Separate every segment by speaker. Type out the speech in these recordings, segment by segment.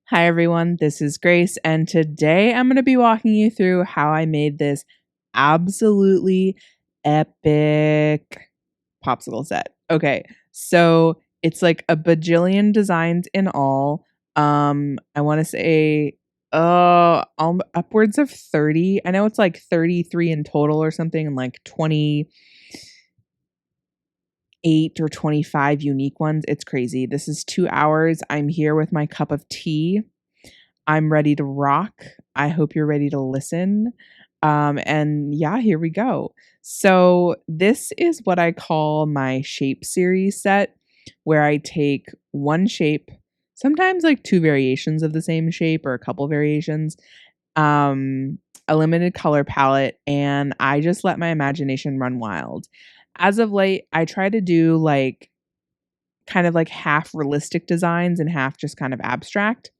Speaker 1: Hi everyone, this is Grace, and today I'm going to be walking you through how I made this absolutely epic popsicle set. Okay, so it's like a bajillion designs in all. I want to say upwards of 30. I know it's like 33 in total or something, and like 28 or 25 unique ones. It's crazy. This is 2 hours. I'm here with my cup of tea. I'm ready to rock. I hope you're ready to listen. And yeah, here we go. So, this is what I call my shape series set, where I take one shape, sometimes like two variations of the same shape or a couple variations, a limited color palette, and I just let my imagination run wild. As of late, I try to do like kind of like half realistic designs and half just kind of abstract.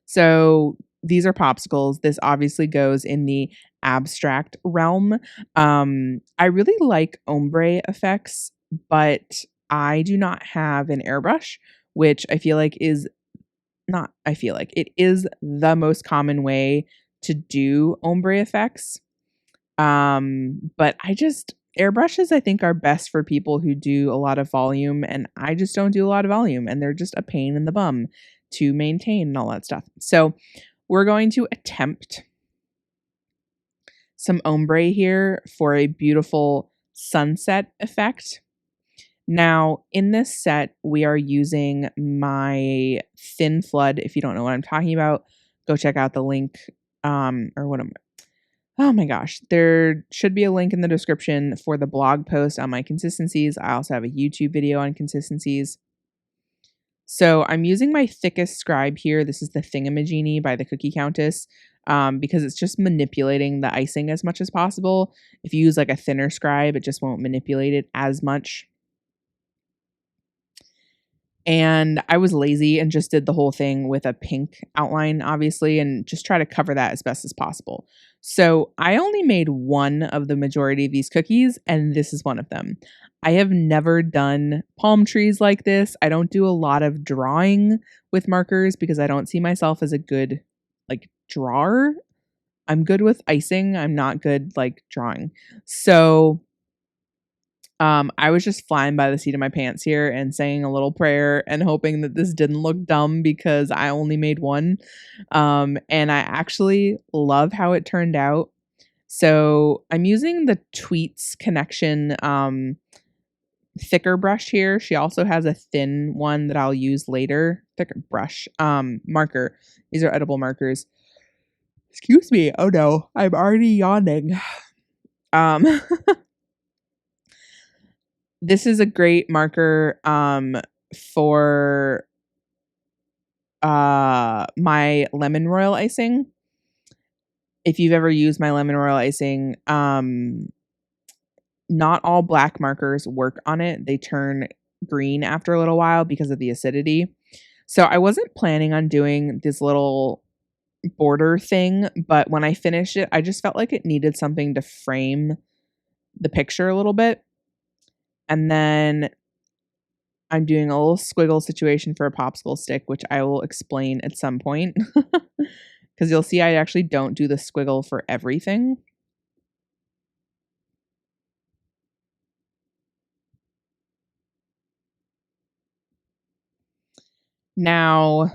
Speaker 1: So these are popsicles. This obviously goes in the abstract realm. I really like ombre effects, but I do not have an airbrush, which I feel like is not, I feel like it is the most common way to do ombre effects. But airbrushes I think are best for people who do a lot of volume, and I just don't do a lot of volume, and they're just a pain in the bum to maintain and all that stuff. So we're going to attempt some ombre here for a beautiful sunset effect. Now, in this set, we are using my Thin Flood. If you don't know what I'm talking about, go check out the link. Oh my gosh, there should be a link in the description for the blog post on my consistencies. I also have a YouTube video on consistencies. So I'm using my thickest scribe here. This is the Thingamajiggy by the Cookie Countess, because it's just manipulating the icing as much as possible. If you use like a thinner scribe, it just won't manipulate it as much. And I was lazy and just did the whole thing with a pink outline, obviously, and just try to cover that as best as possible. So I only made one of the majority of these cookies, and this is one of them. I have never done palm trees like this. I don't do a lot of drawing with markers because I don't see myself as a good like drawer. I'm good with icing. I'm not good like drawing. So I was just flying by the seat of my pants here and saying a little prayer and hoping that this didn't look dumb because I only made one. And I actually love how it turned out. So I'm using the Tweets Connection thicker brush here. She also has a thin one that I'll use later. Thicker brush. Marker. These are edible markers. Excuse me. Oh no, I'm already yawning. This is a great marker for my lemon royal icing. If you've ever used my lemon royal icing, not all black markers work on it. They turn green after a little while because of the acidity. So I wasn't planning on doing this little border thing, but when I finished it, I just felt like it needed something to frame the picture a little bit. And then I'm doing a little squiggle situation for a popsicle stick, which I will explain at some point. Because you'll see I actually don't do the squiggle for everything. Now,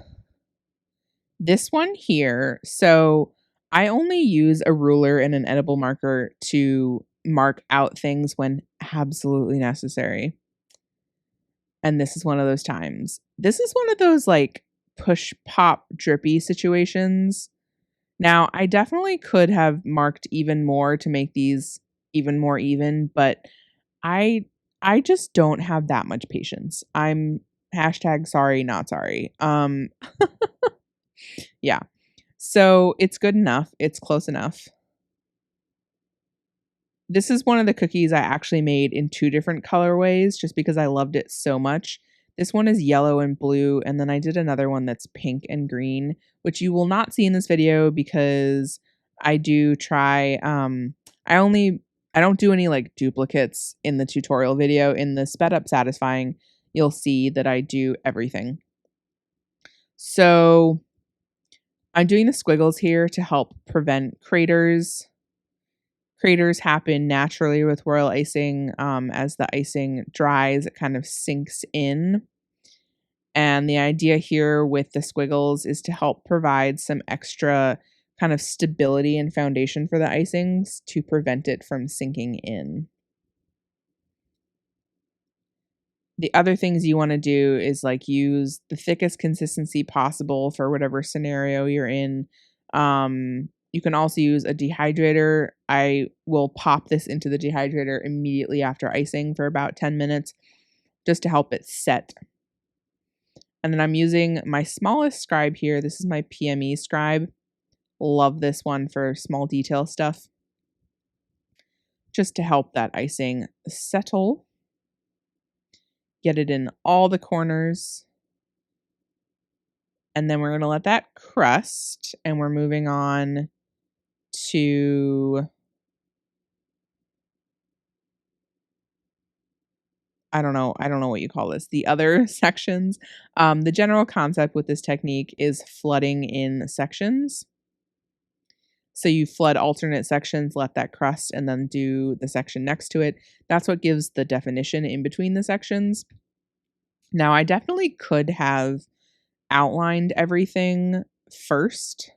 Speaker 1: this one here, so I only use a ruler and an edible marker to mark out things when absolutely necessary. And this is one of those times. This is one of those like push pop drippy situations. Now, I definitely could have marked even more to make these even more even, but I just don't have that much patience. I'm hashtag sorry, not sorry. Yeah. So it's good enough. It's close enough. This is one of the cookies I actually made in two different colorways just because I loved it so much. This one is yellow and blue, and then I did another one that's pink and green, which you will not see in this video because I do try I don't do any like duplicates in the tutorial video. In the sped up satisfying, you'll see that I do everything. So I'm doing the squiggles here to help prevent craters. Craters happen naturally with royal icing. As the icing dries, it kind of sinks in. And the idea here with the squiggles is to help provide some extra kind of stability and foundation for the icings to prevent it from sinking in. The other things you want to do is like use the thickest consistency possible for whatever scenario you're in. You can also use a dehydrator. I will pop this into the dehydrator immediately after icing for about 10 minutes just to help it set. And then I'm using my smallest scribe here. This is my PME scribe. Love this one for small detail stuff. Just to help that icing settle. Get it in all the corners. And then we're going to let that crust. And we're moving on to, I don't know what you call this, the other sections. The general concept with this technique is flooding in sections. So you flood alternate sections, let that crust, and then do the section next to it. That's what gives the definition in between the sections. Now, I definitely could have outlined everything first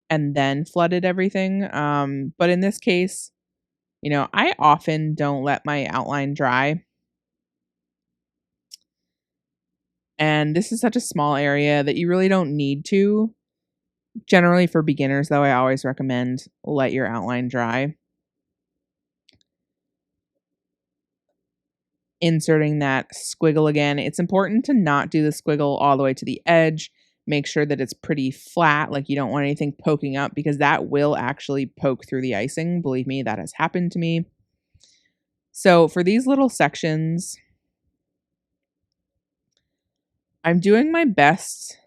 Speaker 1: and then flooded everything. But in this case, you know, I often don't let my outline dry. And this is such a small area that you really don't need to. Generally, for beginners, though, I always recommend let your outline dry. Inserting that squiggle again. It's important to not do the squiggle all the way to the edge. Make sure that it's pretty flat, like you don't want anything poking up because that will actually poke through the icing. Believe me, that has happened to me. So for these little sections, I'm doing my best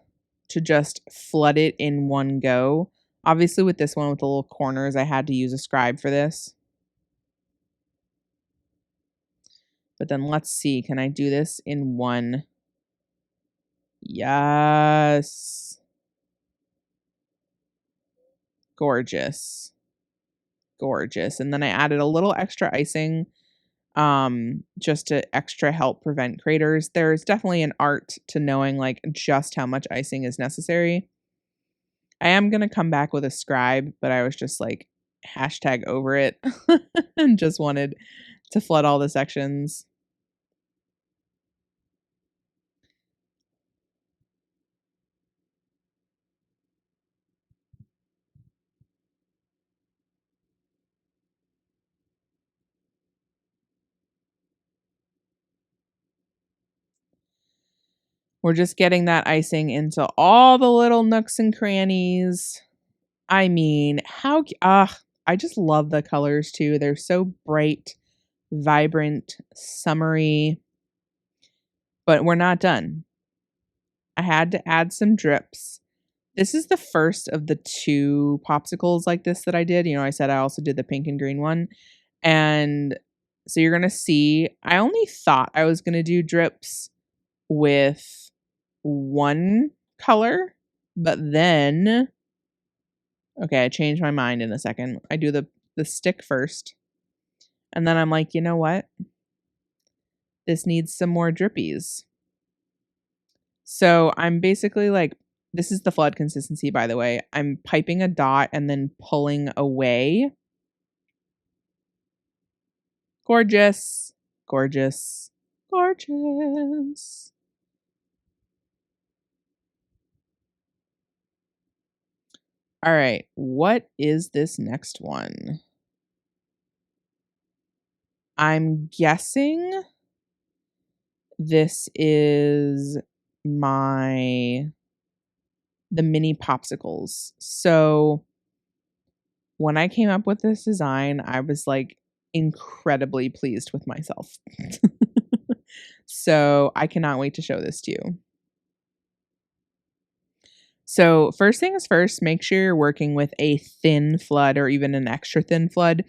Speaker 1: to just flood it in one go. Obviously with this one with the little corners, I had to use a scribe for this. But then let's see, can I do this in one? Yes. Gorgeous. Gorgeous. And then I added a little extra icing just to extra help prevent craters. There's definitely an art to knowing like just how much icing is necessary. I am going to come back with a scribe, but I was just like hashtag over it and just wanted to flood all the sections. We're just getting that icing into all the little nooks and crannies. I mean, I just love the colors too. They're so bright, vibrant, summery. But we're not done. I had to add some drips. This is the first of the 2 popsicles like this that I did. You know, I said I also did the pink and green one. And so you're going to see, I only thought I was going to do drips with one color, but then, okay, I changed my mind in a second. I do the stick first. And then I'm like, you know what? This needs some more drippies. So I'm basically like, this is the flood consistency, by the way. I'm piping a dot and then pulling away. Gorgeous. Gorgeous. Gorgeous. All right. What is this next one? I'm guessing this is the mini popsicles. So when I came up with this design, I was like incredibly pleased with myself. So I cannot wait to show this to you. So first things first, make sure you're working with a thin flood or even an extra thin flood.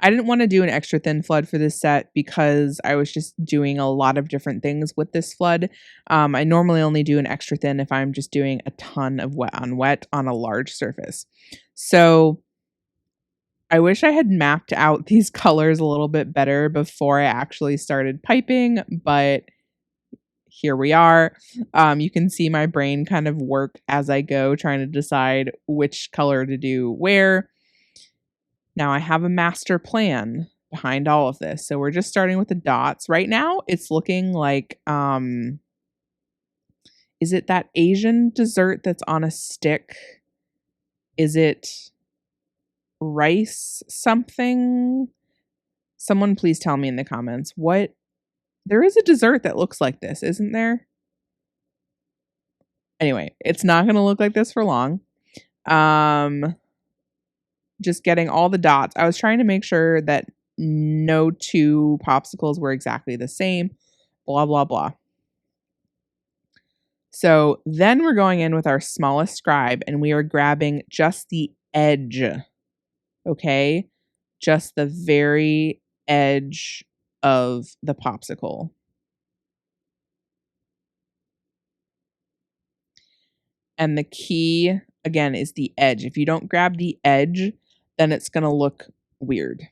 Speaker 1: I didn't want to do an extra thin flood for this set because I was just doing a lot of different things with this flood. I normally only do an extra thin if I'm just doing a ton of wet on a large surface. So I wish I had mapped out these colors a little bit better before I actually started piping, but here we are. You can see my brain kind of work as I go, trying to decide which color to do where. Now I have a master plan behind all of this. So we're just starting with the dots. Right now it's looking like, is it that Asian dessert that's on a stick? Is it rice something? Someone please tell me in the comments what. There is a dessert that looks like this, isn't there? Anyway, it's not going to look like this for long. Just getting all the dots. I was trying to make sure that no two popsicles were exactly the same. Blah, blah, blah. So then we're going in with our smallest scribe and we are grabbing just the edge. Okay? Just the very edge of the popsicle. And the key, again, is the edge. If you don't grab the edge, then it's going to look weird.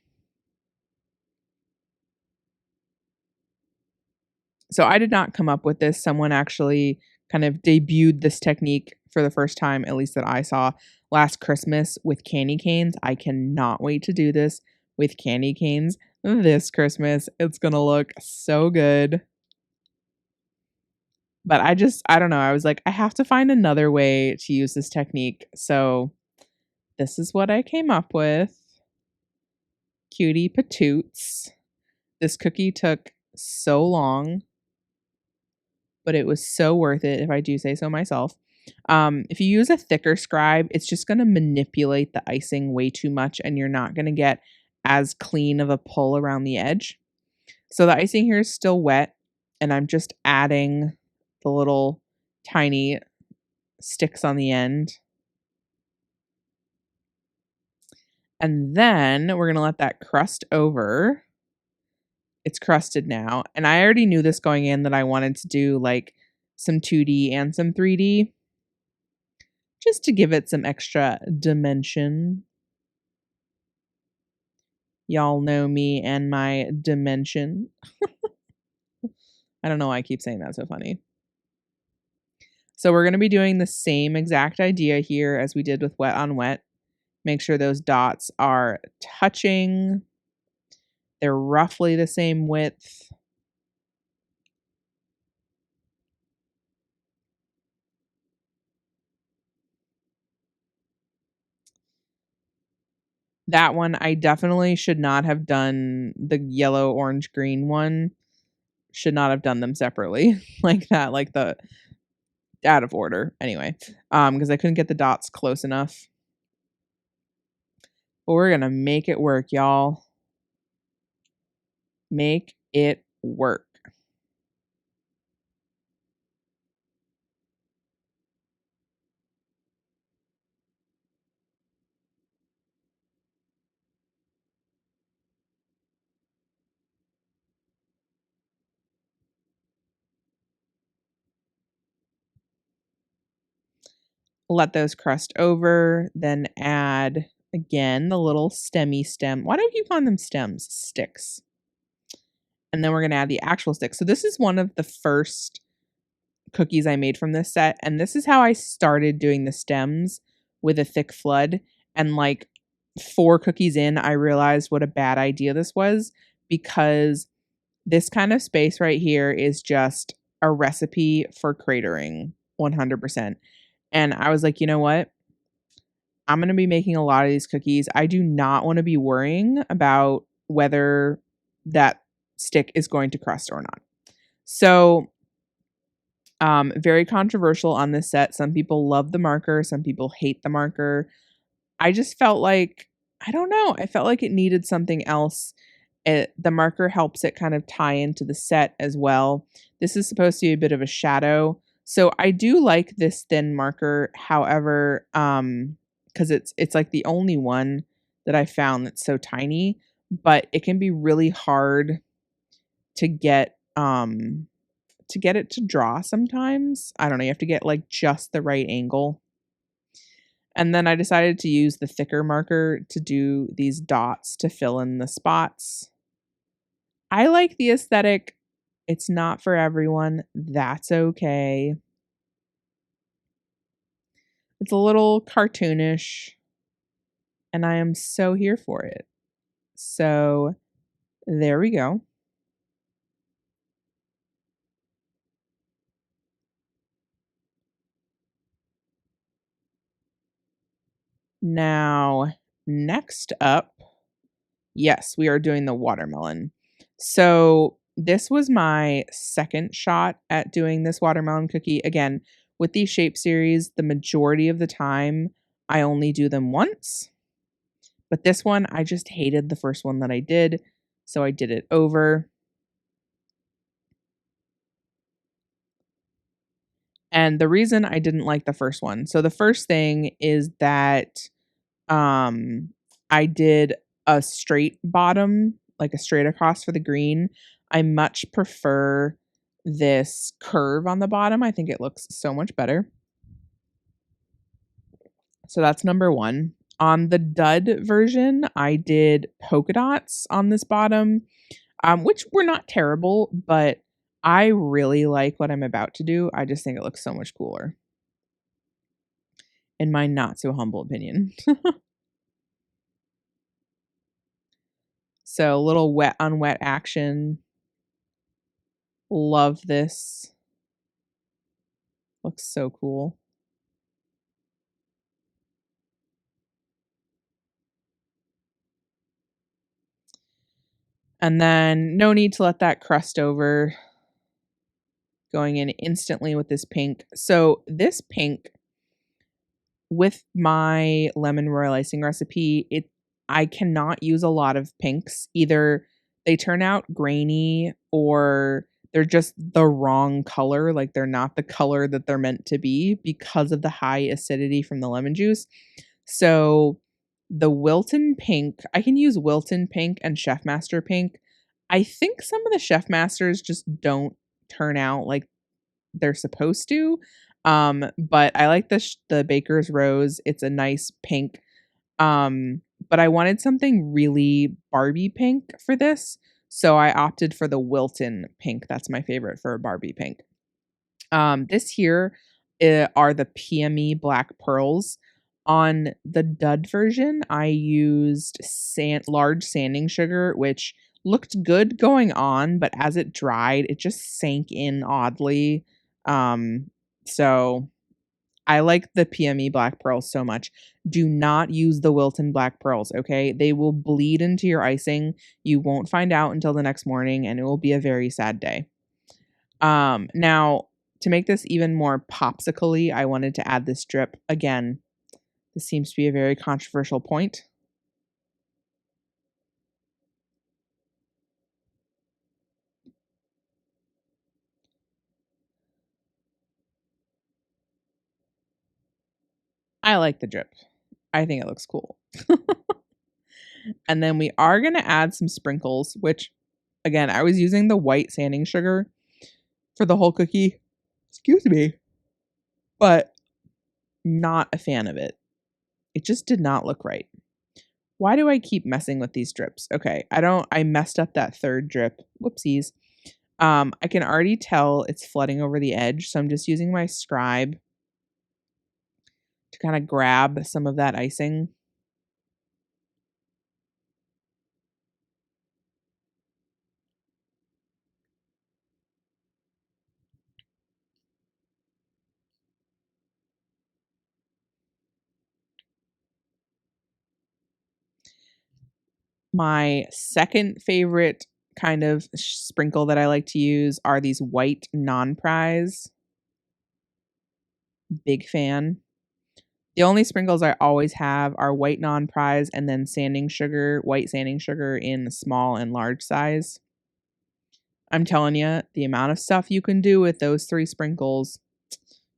Speaker 1: So I did not come up with this. Someone actually kind of debuted this technique for the first time, at least that I saw, last Christmas with candy canes. I cannot wait to do this with candy canes this Christmas. It's going to look so good. But I don't know. I was like, I have to find another way to use this technique. So this is what I came up with. Cutie patoots. This cookie took so long, but it was so worth it if I do say so myself. If you use a thicker scribe, it's just going to manipulate the icing way too much and you're not going to get as clean of a pull around the edge. So the icing here is still wet and I'm just adding the little tiny sticks on the end. And then we're going to let that crust over. It's crusted now. And I already knew this going in that I wanted to do like some 2D and some 3D. Just to give it some extra dimension. Y'all know me and my dimension. I don't know why I keep saying that so funny. So we're going to be doing the same exact idea here as we did with wet on wet. Make sure those dots are touching. They're roughly the same width. That one, I definitely should not have done the yellow, orange, green one. Should not have done them separately like that, like the out of order anyway, because I couldn't get the dots close enough. But we're gonna make it work, y'all. Make it work. Let those crust over, then add again the little stemmy stem. Why don't you call them stems? Sticks. And then we're gonna add the actual sticks. So this is one of the first cookies I made from this set, and this is how I started doing the stems with a thick flood. And like 4 cookies in, I realized what a bad idea this was, because this kind of space right here is just a recipe for cratering 100%. And I was like, you know what? I'm going to be making a lot of these cookies. I do not want to be worrying about whether that stick is going to crust or not. So, very controversial on this set. Some people love the marker. Some people hate the marker. I just felt like, I don't know. I felt like it needed something else. The marker helps it kind of tie into the set as well. This is supposed to be a bit of a shadow. So I do like this thin marker. However, because it's like the only one that I found that's so tiny, but it can be really hard to get it to draw sometimes. I don't know, you have to get like just the right angle. And then I decided to use the thicker marker to do these dots to fill in the spots. I like the aesthetic. It's not for everyone. That's okay. It's a little cartoonish, and I am so here for it. So there we go. Now, next up, yes, we are doing the watermelon. So this was my second shot at doing this watermelon cookie. Again, with these shape series, the majority of the time, I only do them once. But this one, I just hated the first one that I did, so I did it over. And the reason I didn't like the first one, so the first thing is that I did a straight bottom, like a straight across for the green. I much prefer this curve on the bottom. I think it looks so much better. So that's number one. On the dud version, I did polka dots on this bottom, which were not terrible, but I really like what I'm about to do. I just think it looks so much cooler, in my not so humble opinion. So a little wet on wet action. Love this. Looks so cool. And then no need to let that crust over. Going in instantly with this pink. So this pink with my lemon royal icing recipe, I cannot use a lot of pinks. Either they turn out grainy or they're just the wrong color, like they're not the color that they're meant to be because of the high acidity from the lemon juice. So the Wilton pink, I can use Wilton pink and Chef Master pink. I think some of the Chef Masters just don't turn out like they're supposed to. But I like the Baker's Rose. It's a nice pink. But I wanted something really Barbie pink for this, so I opted for the Wilton pink. That's my favorite for a Barbie pink. This here are the PME black pearls. On the dud version, I used large sanding sugar, which looked good going on, but as it dried, it just sank in oddly. So I like the PME black pearls so much. Do not use the Wilton black pearls, okay? They will bleed into your icing. You won't find out until the next morning, and it will be a very sad day. Now, to make this even more popsicle-y, I wanted to add this drip. Again, this seems to be a very controversial point. I like the drip. I think it looks cool. And then we are going to add some sprinkles, which, again, I was using the white sanding sugar for the whole cookie. Excuse me. But not a fan of it. It just did not look right. Why do I keep messing with these drips? Okay, I messed up that third drip. Whoopsies. I can already tell it's flooding over the edge, so I'm just using my scribe to kind of grab some of that icing. My second favorite kind of sprinkle that I like to use are these white non-prize. Big fan. The only sprinkles I always have are white non-prize and then sanding sugar, white sanding sugar in small and large size. I'm telling you, the amount of stuff you can do with those 3 sprinkles,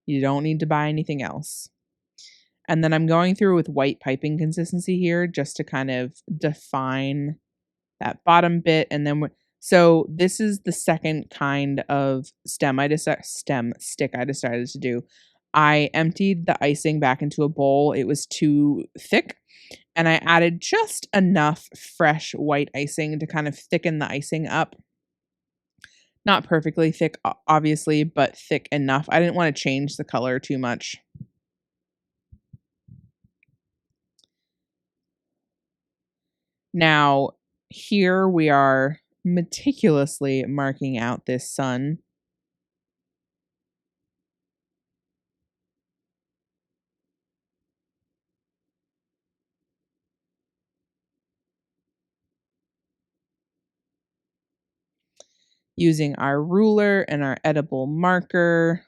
Speaker 1: You don't need to buy anything else. And then I'm going through with white piping consistency here just to kind of define that bottom bit. And then, so this is the second kind of stem stick I decided to do. I emptied the icing back into a bowl. It was too thick. And I added just enough fresh white icing to kind of thicken the icing up. Not perfectly thick, obviously, but thick enough. I didn't want to change the color too much. Now, here we are meticulously marking out this sun. Using our ruler and our edible marker.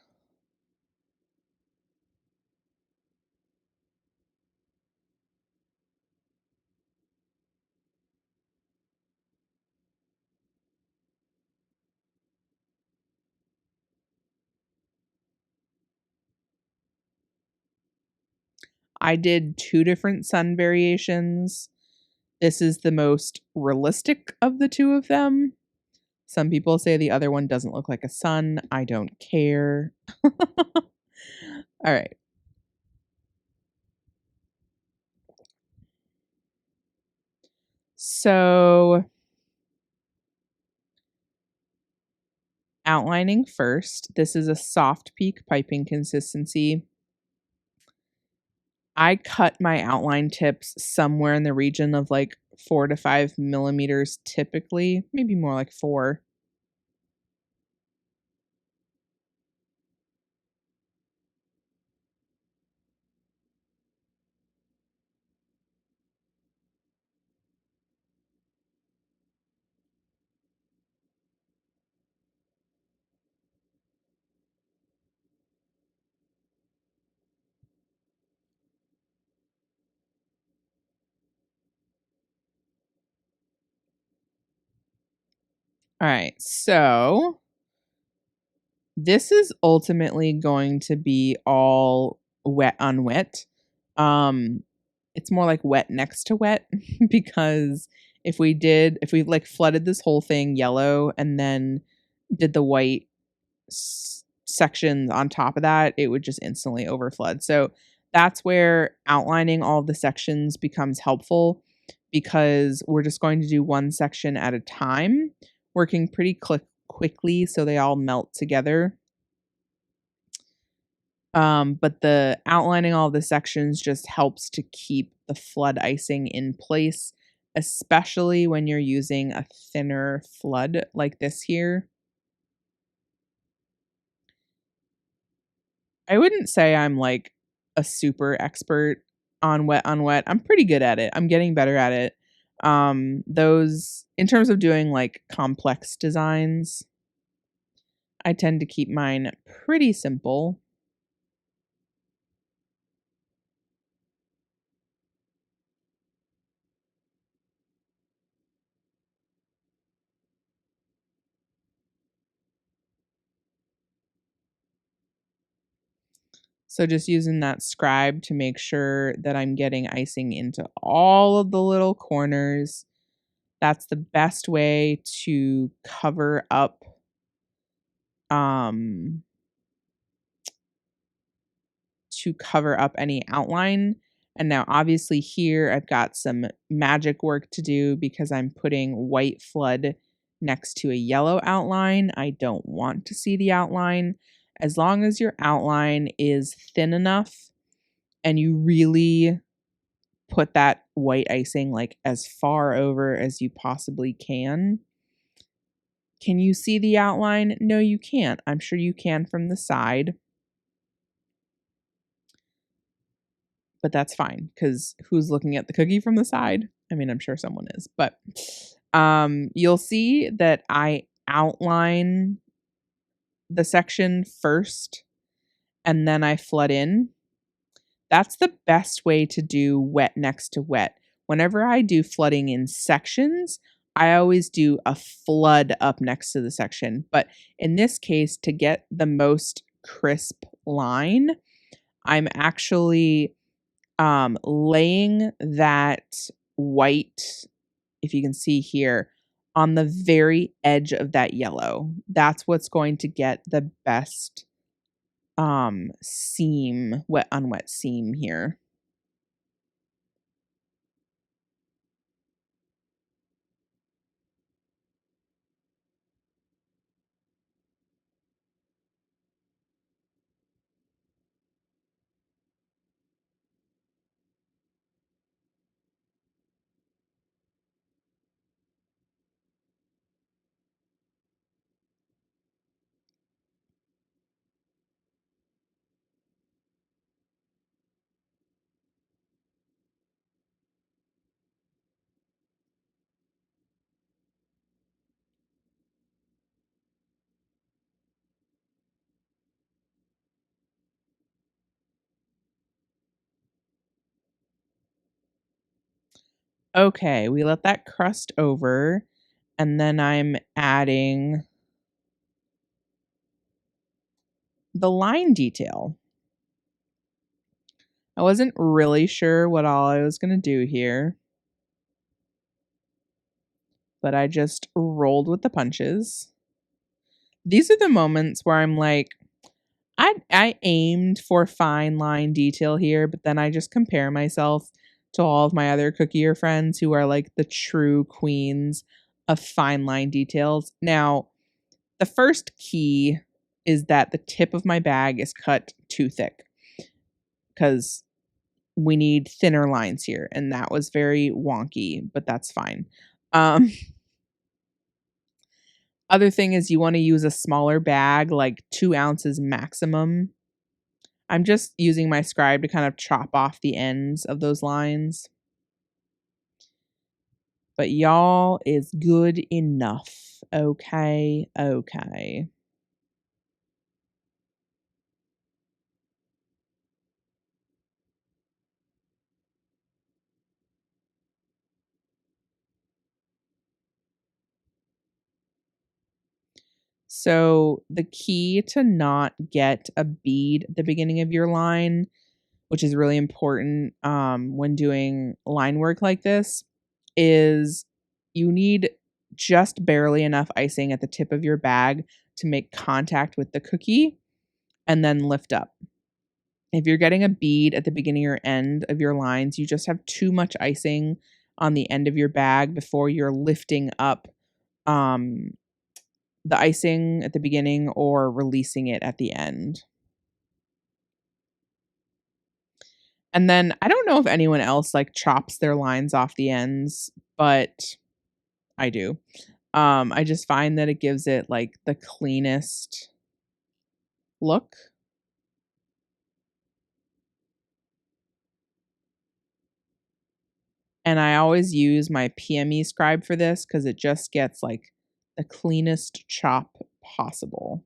Speaker 1: I did 2 different sun variations. This is the most realistic of the 2 of them. Some people say the other one doesn't look like a sun. I don't care. All right. So, outlining first. This is a soft peak piping consistency. I cut my outline tips somewhere in the region of like 4 to 5 millimeters typically, maybe more like 4. All right, so this is ultimately going to be all wet on wet. It's more like wet next to wet because if we like flooded this whole thing yellow and then did the white sections on top of that, it would just instantly overflood. So that's where outlining all of the sections becomes helpful because we're just going to do one section at a time, working pretty quickly so they all melt together. But the outlining all the sections just helps to keep the flood icing in place, especially when you're using a thinner flood like this here. I wouldn't say I'm like a super expert on wet on wet. I'm pretty good at it. I'm getting better at it. Those in terms of doing like complex designs, I tend to keep mine pretty simple. So just using that scribe to make sure that I'm getting icing into all of the little corners. That's the best way to cover up um any outline. And now obviously here I've got some magic work to do because I'm putting white flood next to a yellow outline. I don't want to see the outline. As long as your outline is thin enough and you really put that white icing like as far over as you possibly can. Can you see the outline? No, you can't. I'm sure you can from the side. But that's fine because who's looking at the cookie from the side? I mean, I'm sure someone is, but you'll see that I outline the section first and then I flood in. That's the best way to do wet next to wet. Whenever I do flooding in sections, I always do a flood up next to the section. But in this case, to get the most crisp line, I'm actually laying that white, if you can see here, on the very edge of that yellow. That's what's going to get the best seam, wet on wet seam here. Okay, we let that crust over, and then I'm adding the line detail. I wasn't really sure what all I was going to do here, but I just rolled with the punches. These are the moments where I'm like, I aimed for fine line detail here, but then I just compare myself to all of my other cookier friends who are like the true queens of fine line details. Now, the first key is that the tip of my bag is cut too thick because we need thinner lines here, and that was very wonky, but that's fine. Other thing is you want to use a smaller bag, like 2 ounces maximum. I'm just using my scribe to kind of chop off the ends of those lines. But y'all is good enough. Okay, okay. So the key to not get a bead at the beginning of your line, which is really important when doing line work like this, is you need just barely enough icing at the tip of your bag to make contact with the cookie and then lift up. If you're getting a bead at the beginning or end of your lines, you just have too much icing on the end of your bag before you're lifting up the icing at the beginning or releasing it at the end. And then I don't know if anyone else like chops their lines off the ends, but I do. I just find that it gives it like the cleanest look. And I always use my PME scribe for this because it just gets like the cleanest chop possible.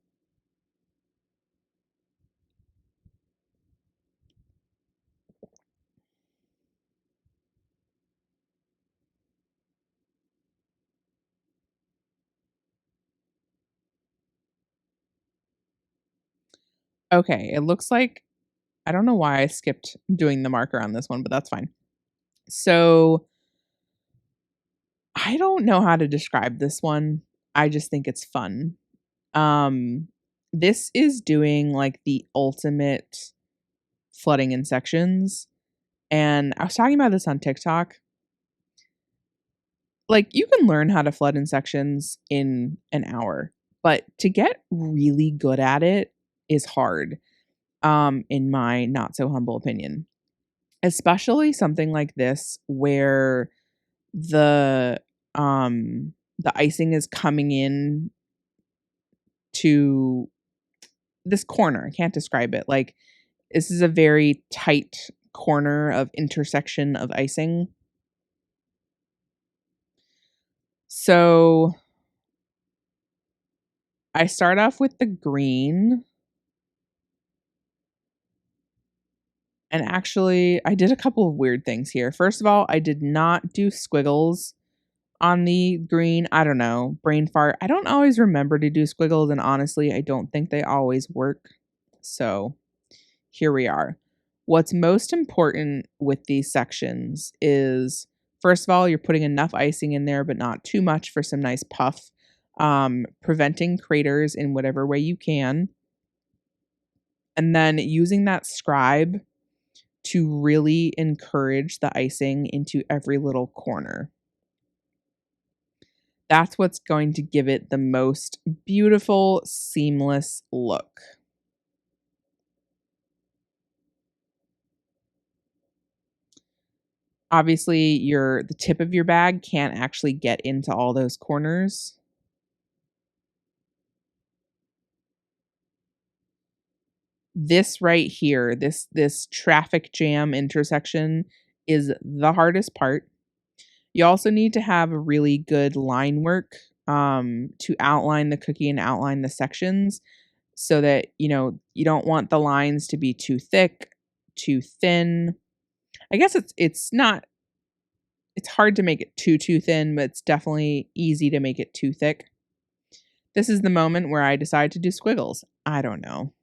Speaker 1: Okay, it looks like I don't know why I skipped doing the marker on this one, but that's fine. So I don't know how to describe this one. I just think it's fun. Um this is doing like the ultimate flooding in sections. And I was talking about this on TikTok. Like you can learn how to flood in sections in an hour, but to get really good at it is hard, in my not so humble opinion. Especially something like this where the the icing is coming in to this corner. I can't describe it. Like this is a very tight corner of intersection of icing. So I start off with the green. And actually, I did a couple of weird things here. First of all, I did not do squiggles on the green. I don't know, brain fart. I don't always remember to do squiggles, and honestly, I don't think they always work. So here we are. What's most important with these sections is, first of all, you're putting enough icing in there, but not too much for some nice puff. Preventing craters in whatever way you can. And then using that scribe to really encourage the icing into every little corner. That's what's going to give it the most beautiful, seamless look. Obviously, the tip of your bag can't actually get into all those corners. This right here, this traffic jam intersection is the hardest part. You also need to have a really good line work to outline the cookie and outline the sections so that, you don't want the lines to be too thick, too thin. I guess it's hard to make it too thin, but it's definitely easy to make it too thick. This is the moment where I decide to do squiggles. I don't know.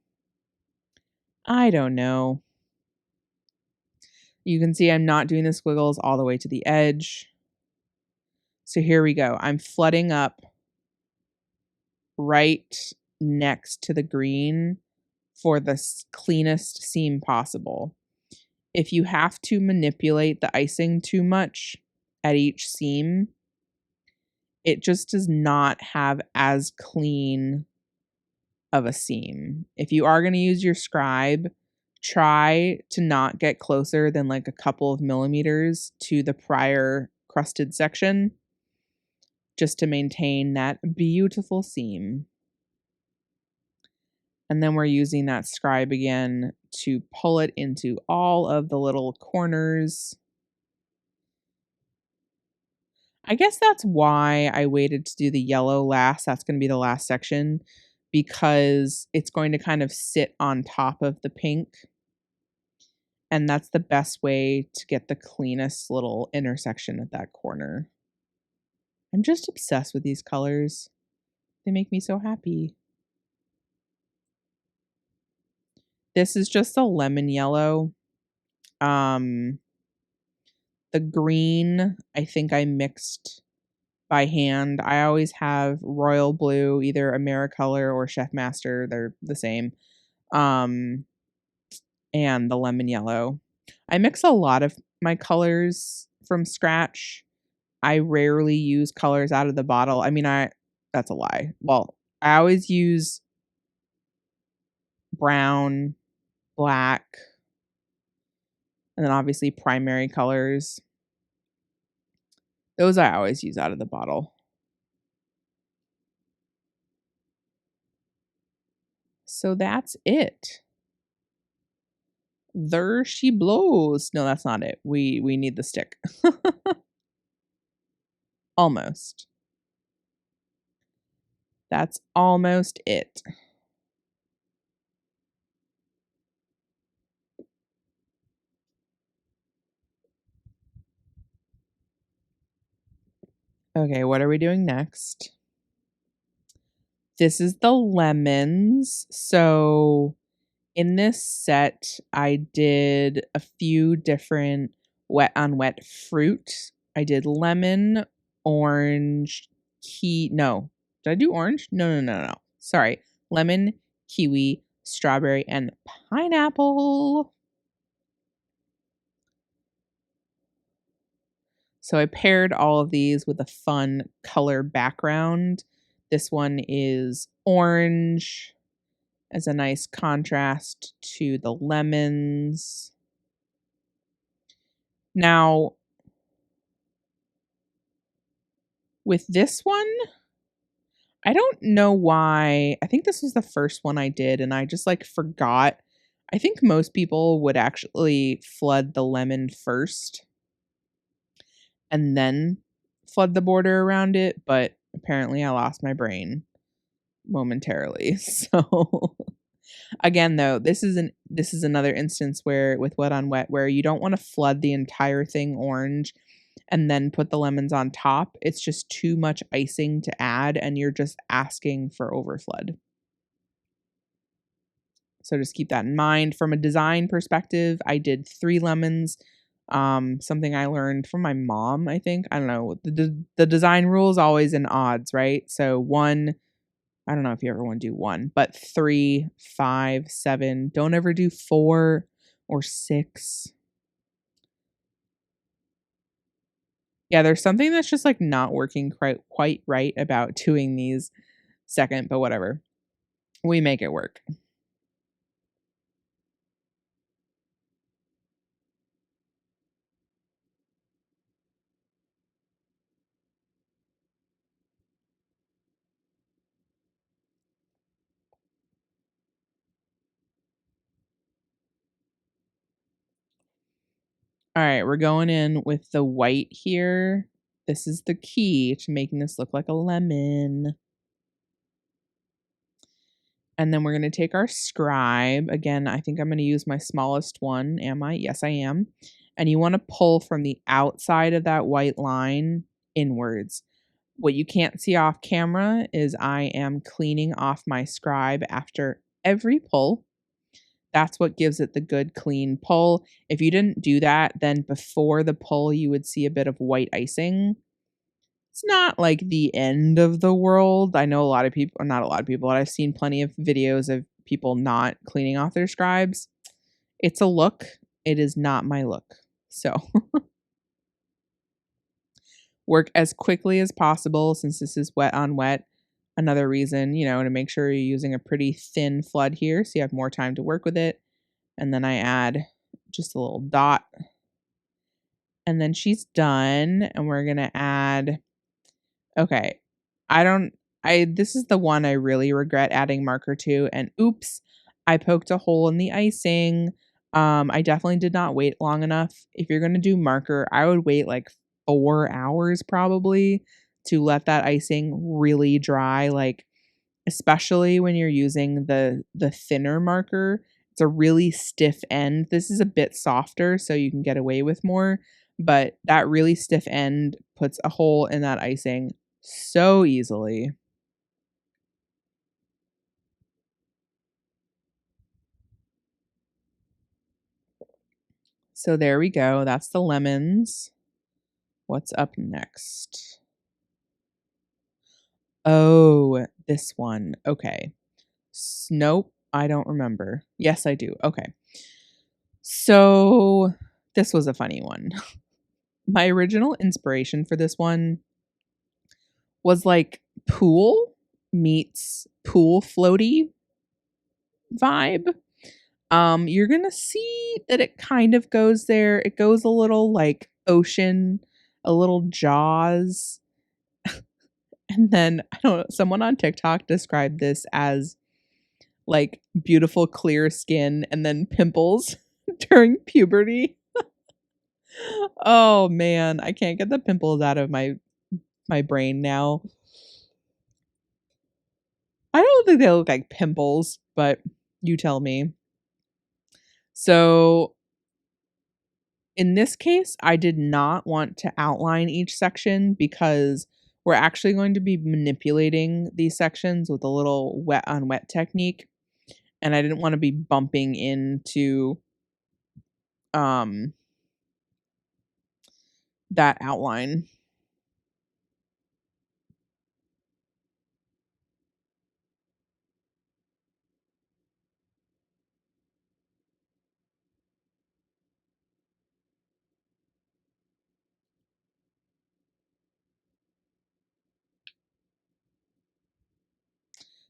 Speaker 1: You can see I'm not doing the squiggles all the way to the edge. So here we go. I'm flooding up right next to the green for the cleanest seam possible. If you have to manipulate the icing too much at each seam, it just does not have as clean of a seam. If you are going to use your scribe, try to not get closer than like a couple of millimeters to the prior crusted section, just to maintain that beautiful seam. And then we're using that scribe again to pull it into all of the little corners. I guess that's why I waited to do the yellow last. That's going to be the last section, because it's going to kind of sit on top of the pink. And that's the best way to get the cleanest little intersection at that corner. I'm just obsessed with these colors. They make me so happy. This is just a lemon yellow. The green, I think I mixed by hand. I always have royal blue, either Americolor or Chef Master. They're the same. And the lemon yellow. I mix a lot of my colors from scratch. I rarely use colors out of the bottle. I mean, that's a lie. Well, I always use brown, black, and then obviously primary colors. Those I always use out of the bottle. So that's it. There she blows. No, that's not it. We need the stick. Almost. That's almost it. Okay, what are we doing next? This is the lemons. So in this set, I did a few different wet on wet fruit. I did lemon, orange, no. Did I do orange? No. Sorry. Lemon, kiwi, strawberry, and pineapple. So I paired all of these with a fun color background. This one is orange as a nice contrast to the lemons. Now, with this one, I don't know why. I think this was the first one I did, and I just forgot. I think most people would actually flood the lemon first and then flood the border around it, but apparently I lost my brain momentarily. So again, though, this is another instance where with wet on wet where you don't want to flood the entire thing orange and then put the lemons on top. It's just too much icing to add and you're just asking for overflood. So just keep that in mind. From a design perspective, I did 3 lemons. Something I learned from my mom, I think. I don't know. The design rule is always in odds, right? So 1, I don't know if you ever want to do 1, but 3, 5, 7. Don't ever do 4 or 6. Yeah, there's something that's just like not working quite right about doing these second, but whatever. We make it work. All right, we're going in with the white here. This is the key to making this look like a lemon. And then we're going to take our scribe. Again, I think I'm going to use my smallest one. Am I? Yes, I am. And you want to pull from the outside of that white line inwards. What you can't see off camera is I am cleaning off my scribe after every pull. That's what gives it the good clean pull. If you didn't do that, then before the pull, you would see a bit of white icing. It's not like the end of the world. I know a lot of people, or not a lot of people, but I've seen plenty of videos of people not cleaning off their scribes. It's a look. It is not my look. So work as quickly as possible since this is wet on wet. Another reason, to make sure you're using a pretty thin flood here so you have more time to work with it. And then I add just a little dot. And then she's done. And we're going to add, okay, this is the one I really regret adding marker to. And oops, I poked a hole in the icing. I definitely did not wait long enough. If you're going to do marker, I would wait like 4 hours probably to let that icing really dry. Like, especially when you're using the thinner marker, it's a really stiff end. This is a bit softer, so you can get away with more, but that really stiff end puts a hole in that icing so easily. So there we go. That's the lemons. What's up next? Oh, this one. Okay. Nope, I don't remember. Yes, I do. Okay. So this was a funny one. My original inspiration for this one was like pool meets pool floaty vibe. You're gonna see that it kind of goes there. It goes a little like ocean, a little Jaws. And then I don't know, someone on TikTok described this as like beautiful clear skin and then pimples during puberty. Oh man, I can't get the pimples out of my brain now. I don't think they look like pimples, but you tell me. So in this case, I did not want to outline each section because we're actually going to be manipulating these sections with a little wet on wet technique. And I didn't want to be bumping into um that outline.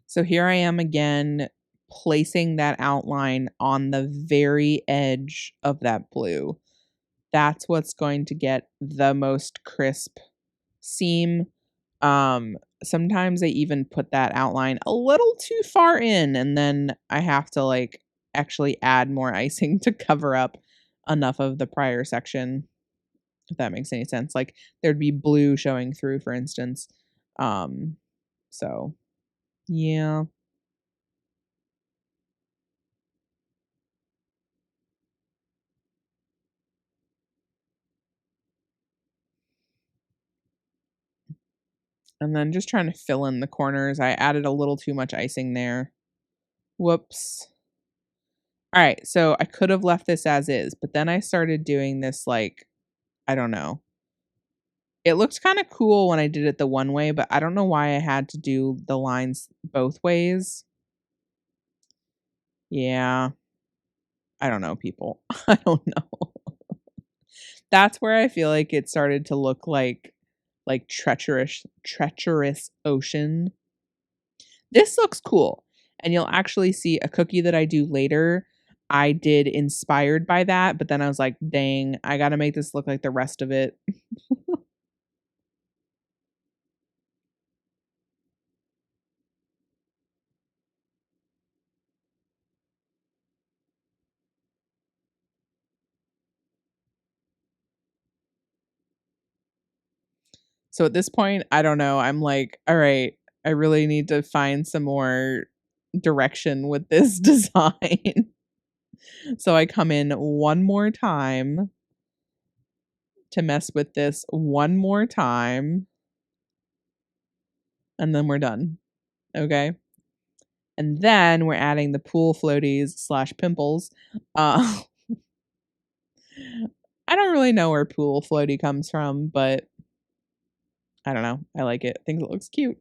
Speaker 1: So here I am again, placing that outline on the very edge of that blue. That's what's going to get the most crisp seam. Sometimes I even put that outline a little too far in, and then I have to like actually add more icing to cover up enough of the prior section, if that makes any sense. Like there'd be blue showing through, for instance. So yeah. And then just trying to fill in the corners. I added a little too much icing there. Whoops. All right, so I could have left this as is, but then I started doing this like, I don't know. It looked kind of cool when I did it the one way, but I don't know why I had to do the lines both ways. Yeah, I don't know, people. I don't know. That's where I feel like it started to look like treacherous ocean. This looks cool. And you'll actually see a cookie that I do later. I did inspired by that, but then I was like, dang, I got to make this look like the rest of it. So at this point, I don't know. I'm like, all right, I really need to find some more direction with this design. So I come in one more time to mess with this one more time, and then we're done. Okay. And then we're adding the pool floaties slash pimples. Uh, I don't really know where pool floaty comes from, but I don't know. I like it. I think it looks cute.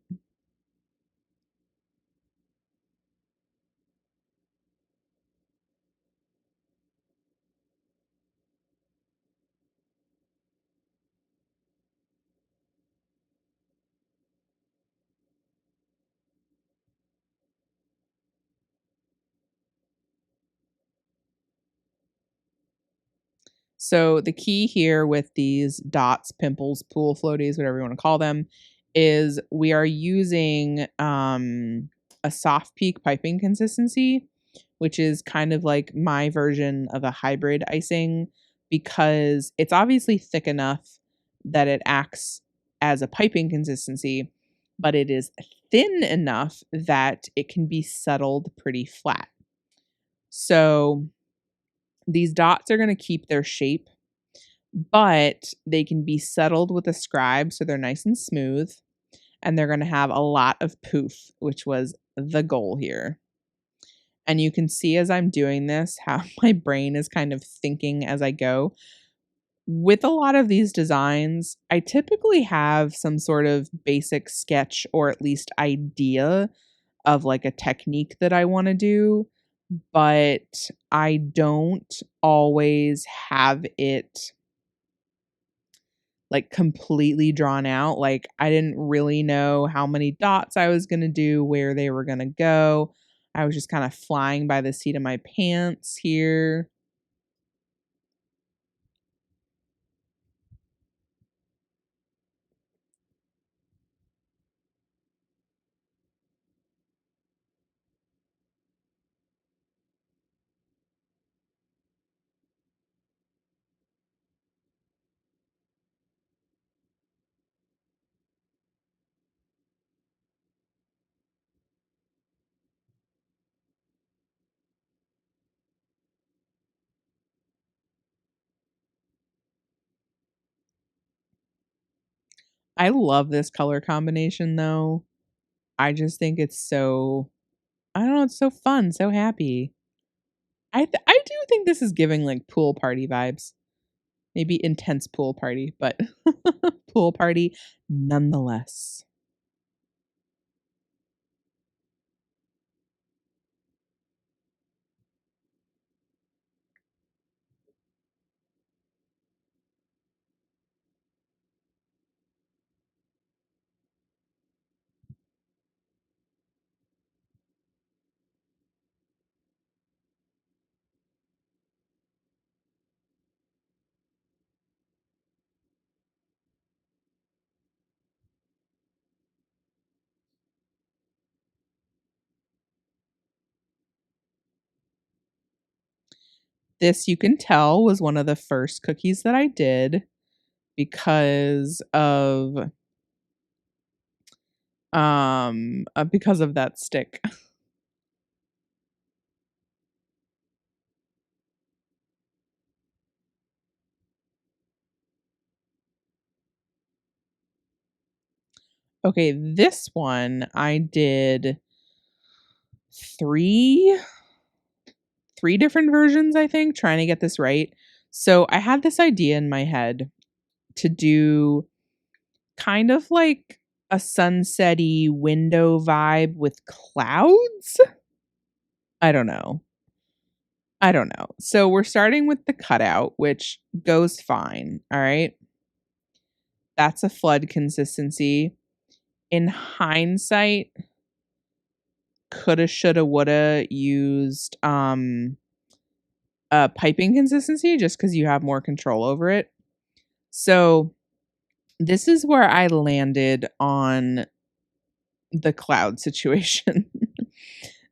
Speaker 1: So the key here with these dots, pimples, pool floaties, whatever you want to call them, is we are using a soft peak piping consistency, which is kind of like my version of a hybrid icing because it's obviously thick enough that it acts as a piping consistency, but it is thin enough that it can be settled pretty flat. So these dots are going to keep their shape, but they can be settled with a scribe so they're nice and smooth, and they're going to have a lot of poof, which was the goal here. And you can see as I'm doing this how my brain is kind of thinking as I go. With a lot of these designs, I typically have some sort of basic sketch or at least idea of like a technique that I want to do, but I don't always have it like completely drawn out. Like I didn't really know how many dots I was going to do, where they were going to go. I was just kind of flying by the seat of my pants here. I love this color combination though. I just think it's so, I don't know, it's so fun, so happy. I do think this is giving like pool party vibes. Maybe intense pool party, but pool party nonetheless. This, you can tell, was one of the first cookies that I did because of that stick. Okay, this one I did 3 3 different versions, I think, trying to get this right. So I had this idea in my head to do kind of like a sunsetty window vibe with clouds. I don't know. I don't know. So we're starting with the cutout, which goes fine. All right. That's a flood consistency. In hindsight, coulda, shoulda, woulda used a piping consistency just because you have more control over it. So this is where I landed on the cloud situation.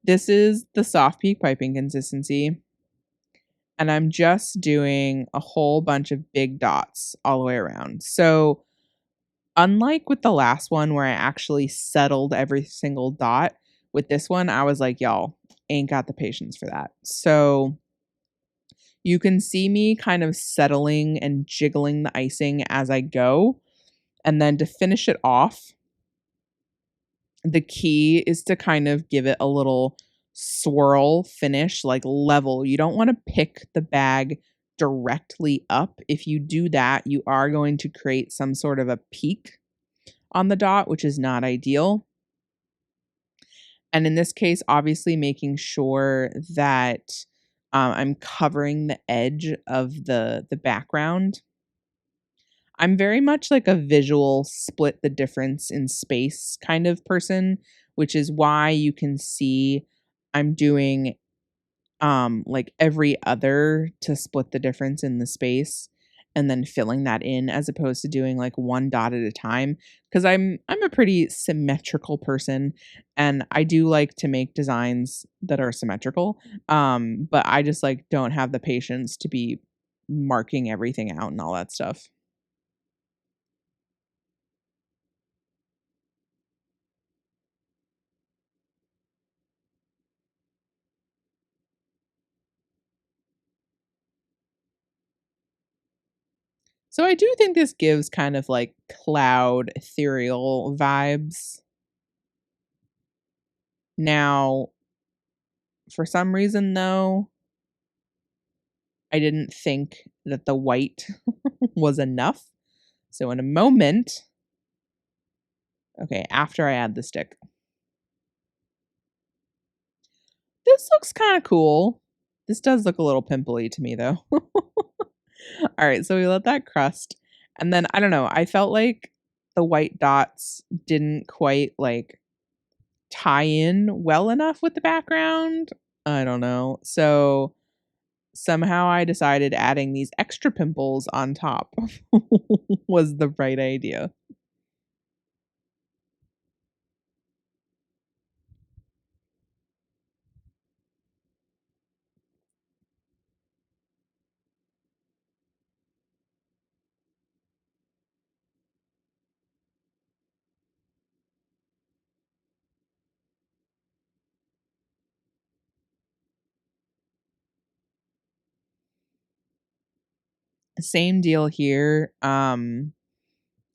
Speaker 1: This is the soft peak piping consistency. And I'm just doing a whole bunch of big dots all the way around. So unlike with the last one where I actually settled every single dot, with this one, I was like, y'all, ain't got the patience for that. So you can see me kind of settling and jiggling the icing as I go. And then to finish it off, the key is to kind of give it a little swirl finish, like level. You don't want to pick the bag directly up. If you do that, you are going to create some sort of a peak on the dot, which is not ideal. And in this case, obviously making sure that I'm covering the edge of the background. I'm very much like a visual split the difference in space kind of person, which is why you can see I'm doing like every other to split the difference in the space and then filling that in as opposed to doing like one dot at a time because I'm a pretty symmetrical person and I do like to make designs that are symmetrical. But I just like don't have the patience to be marking everything out and all that stuff. So I do think this gives kind of like cloud ethereal vibes. Now, for some reason though, I didn't think that the white was enough. So in a moment, okay, after I add the stick. This looks kind of cool. This does look a little pimply to me though. All right, so we let that crust. And then I don't know, I felt like the white dots didn't quite like tie in well enough with the background. I don't know. So somehow I decided adding these extra pimples on top was the right idea. Same deal here. I'm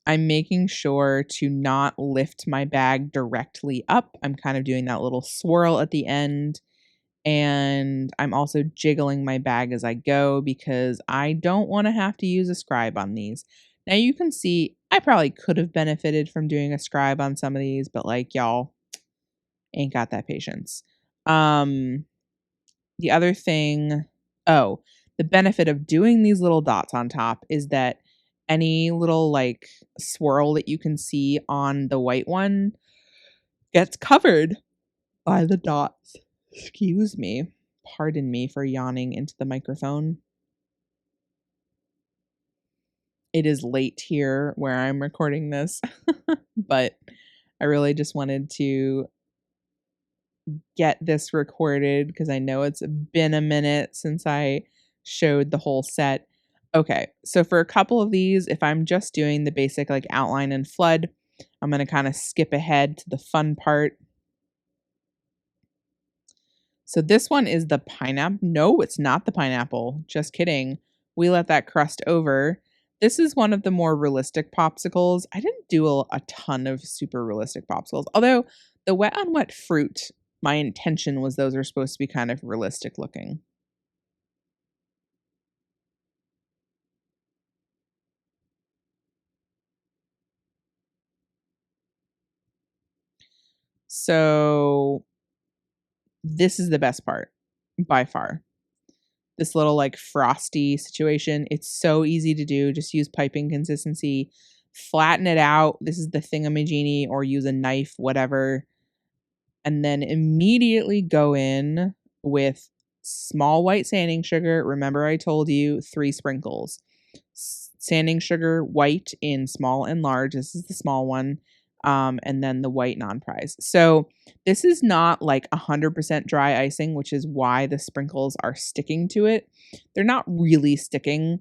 Speaker 1: making sure to not lift my bag directly up. I'm kind of doing that little swirl at the end. And I'm also jiggling my bag as I go because I don't want to have to use a scribe on these. Now you can see I probably could have benefited from doing a scribe on some of these, but like y'all ain't got that patience. Um the other thing, oh, the benefit of doing these little dots on top is that any little like swirl that you can see on the white one gets covered by the dots. Excuse me. Pardon me for yawning into the microphone. It is late here where I'm recording this, but I really just wanted to get this recorded because I know it's been a minute since I showed the whole set. Okay, so for a couple of these, if I'm just doing the basic like outline and flood, I'm going to kind of skip ahead to the fun part. So this one is the pineapple. No, it's not the pineapple. Just kidding. We let that crust over. This is one of the more realistic popsicles. I didn't do a ton of super realistic popsicles. Although the wet on wet fruit, my intention was those are supposed to be kind of realistic looking. So this is the best part by far. This little like frosty situation. It's so easy to do. Just use piping consistency, flatten it out. This is the thingamajiggy, or use a knife, whatever. And then immediately go in with small white sanding sugar. Remember, I told you 3 sprinkles. Sanding sugar, white in small and large. This is the small one. And then the white non-prize. So this is not like 100% dry icing, which is why the sprinkles are sticking to it. They're not really sticking.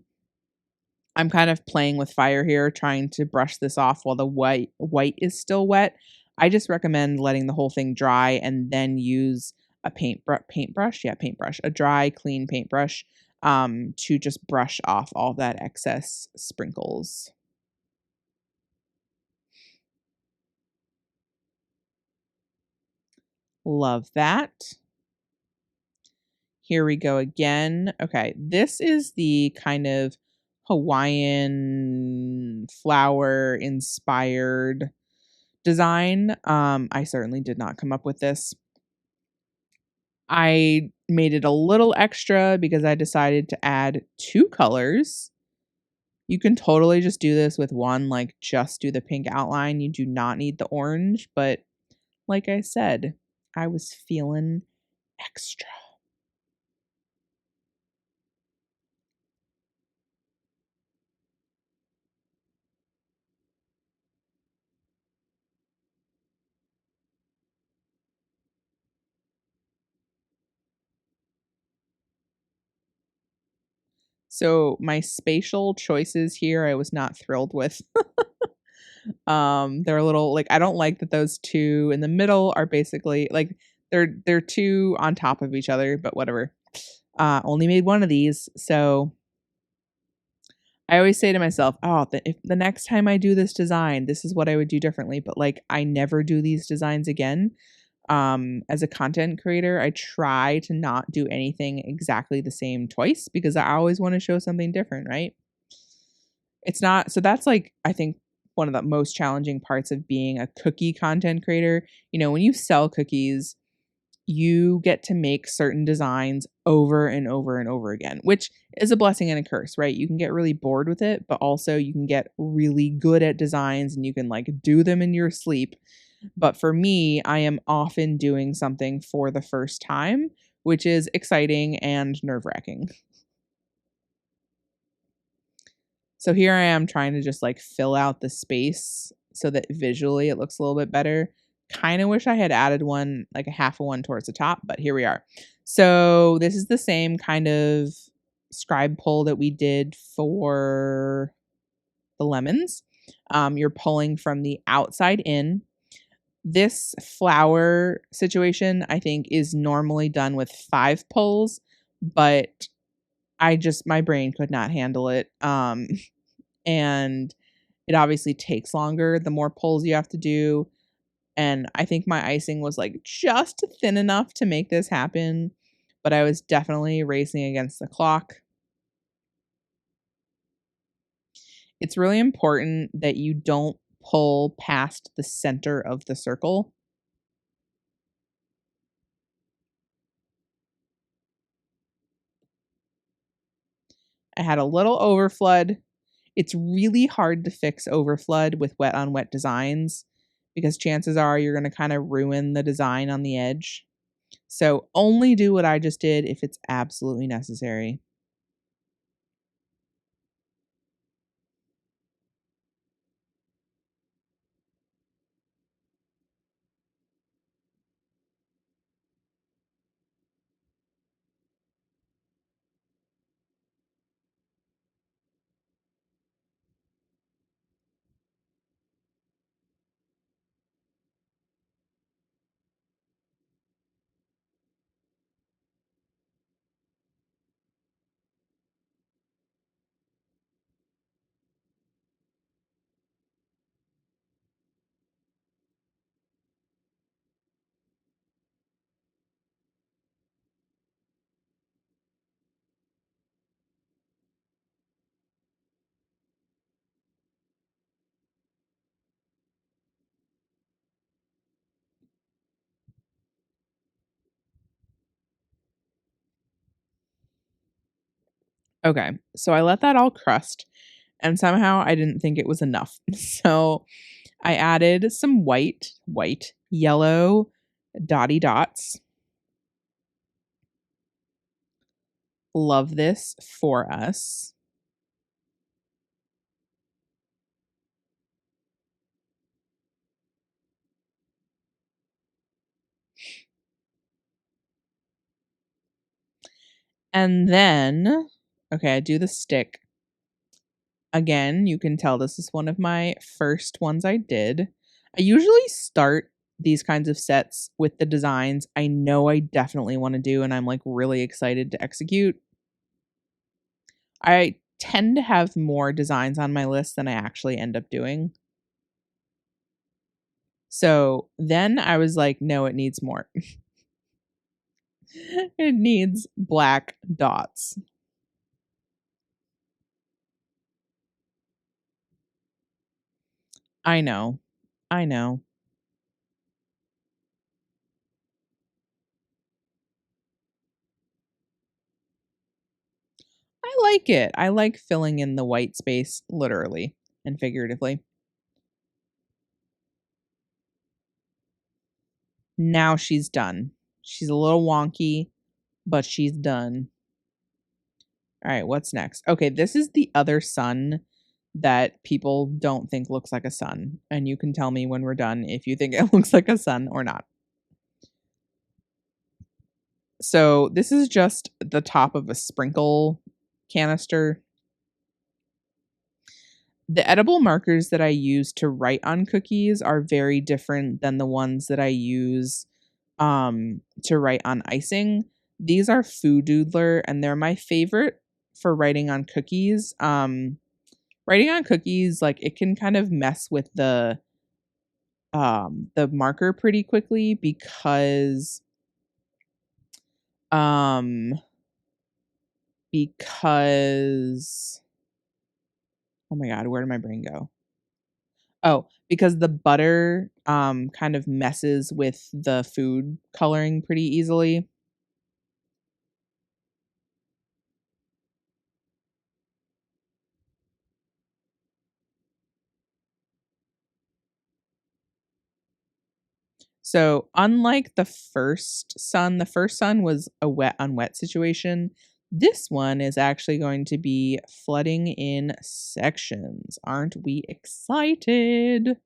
Speaker 1: I'm kind of playing with fire here, trying to brush this off while the white is still wet. I just recommend letting the whole thing dry and then use a paintbrush, a dry, clean paintbrush, to just brush off all that excess sprinkles. Love that. Here we go again. Okay, this is the kind of Hawaiian flower inspired design. I certainly did not come up with this. I made it a little extra because I decided to add 2 colors. You can totally just do this with one, like just do the pink outline. You do not need the orange, but like I said, I was feeling extra. So my spatial choices here I was not thrilled with. They're a little like I don't like that those 2 in the middle are basically like they're 2 on top of each other, but whatever. Only made one of these, so I always say to myself, "Oh, if the next time I do this design, this is what I would do differently." But like I never do these designs again. As a content creator, I try to not do anything exactly the same twice because I always want to show something different, right? It's not so that's like I think one of the most challenging parts of being a cookie content creator. You know, when you sell cookies, you get to make certain designs over and over and over again, which is a blessing and a curse, right? You can get really bored with it, but also you can get really good at designs and you can like do them in your sleep. But for me, I am often doing something for the first time, which is exciting and nerve-wracking. So here I am trying to just like fill out the space so that visually it looks a little bit better. Kind of wish I had added one, like a half of one towards the top, but here we are. So this is the same kind of scribe pull that we did for the lemons. You're pulling from the outside in. This flower situation, I think, is normally done with 5 pulls, but my brain could not handle it. And it obviously takes longer the more pulls you have to do, and I think my icing was, like, just thin enough to make this happen, but I was definitely racing against the clock. It's really important that you don't pull past the center of the circle. I had a little overflood. It's really hard to fix overflood with wet on wet designs because chances are you're gonna kinda ruin the design on the edge. So only do what I just did if it's absolutely necessary. Okay, so I let that all crust, and somehow I didn't think it was enough. So I added some yellow dotty dots. Love this for us. And then, okay, I do the stick. Again, you can tell this is one of my first ones I did. I usually start these kinds of sets with the designs I know I definitely want to do and I'm like really excited to execute. I tend to have more designs on my list than I actually end up doing. So then I was like, no, it needs more. It needs black dots. I know. I know. I like it. I like filling in the white space, literally and figuratively. Now she's done. She's a little wonky, but she's done. All right, what's next? Okay, this is the other sun that people don't think looks like a sun. And you can tell me when we're done if you think it looks like a sun or not. So, this is just the top of a sprinkle canister. The edible markers that I use to write on cookies are very different than the ones that I use to write on icing. These are Food Doodler and they're my favorite for writing on cookies. Writing on cookies, like it can kind of mess with the marker pretty quickly um because oh my god, where did my brain go? Oh, because the butter kind of messes with the food coloring pretty easily. So, unlike the first sun was a wet on wet situation. This one is actually going to be flooding in sections. Aren't we excited?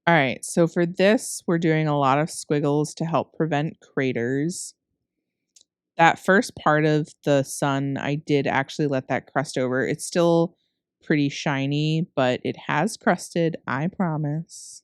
Speaker 1: All right, so for this, we're doing a lot of squiggles to help prevent craters. That first part of the sun, I did actually let that crust over. It's still pretty shiny, but it has crusted, I promise.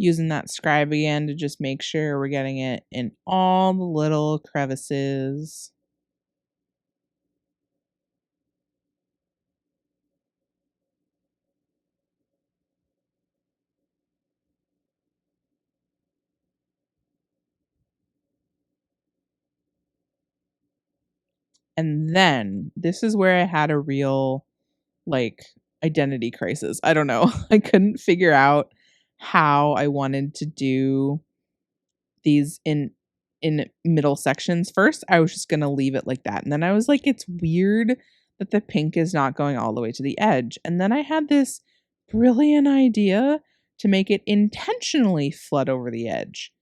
Speaker 1: Using that scribe again to just make sure we're getting it in all the little crevices. And then this is where I had a real like identity crisis. I don't know. I couldn't figure out how I wanted to do these in middle sections. First, I was just going to leave it like that. And then I was like, it's weird that the pink is not going all the way to the edge. And then I had this brilliant idea to make it intentionally flood over the edge.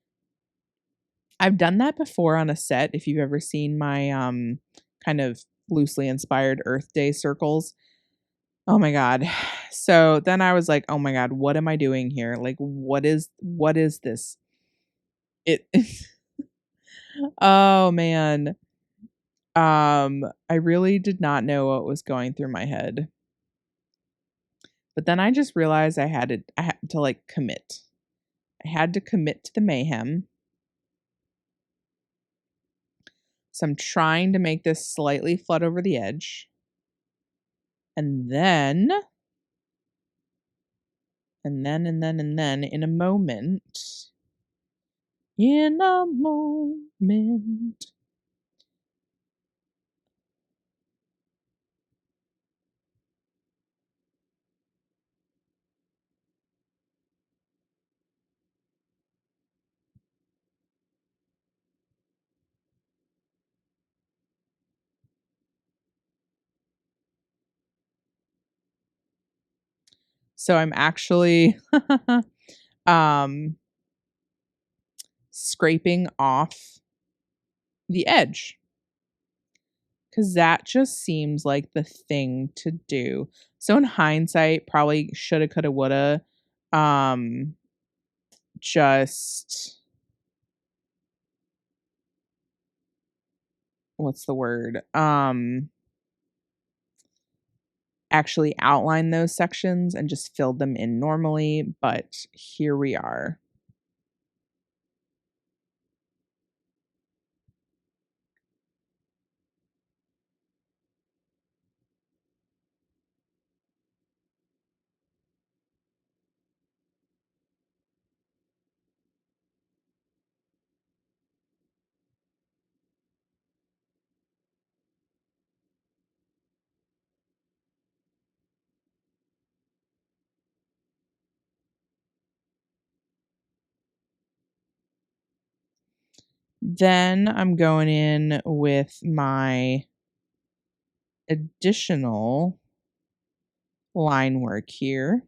Speaker 1: I've done that before on a set. If you've ever seen my kind of loosely inspired Earth Day circles. Oh my god. So then I was like, "Oh my god, what am I doing here? Like what is this?" It Oh man. I really did not know what was going through my head. But then I just realized I had to like commit. I had to commit to the mayhem. So I'm trying to make this slightly flood over the edge. And then in a moment, so I'm actually um scraping off the edge because that just seems like the thing to do. So in hindsight, probably shoulda, coulda, woulda. Um, just what's the word? Actually outline those sections and just filled them in normally, but here we are. Then I'm going in with my additional line work here.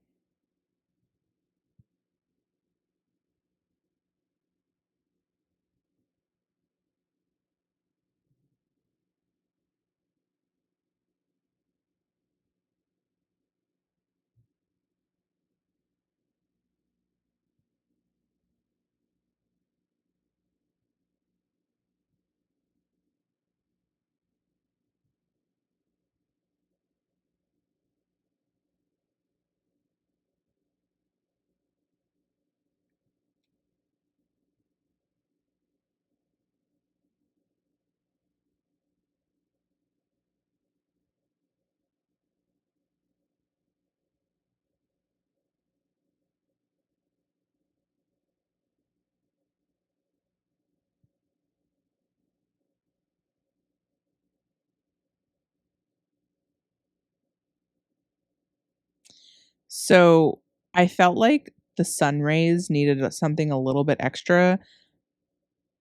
Speaker 1: So I felt like the sun rays needed something a little bit extra.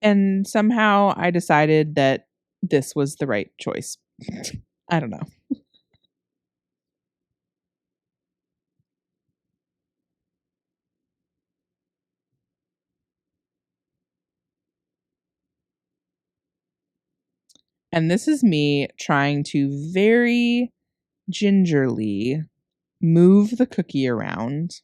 Speaker 1: And somehow I decided that this was the right choice. I don't know. And this is me trying to very gingerly move the cookie around.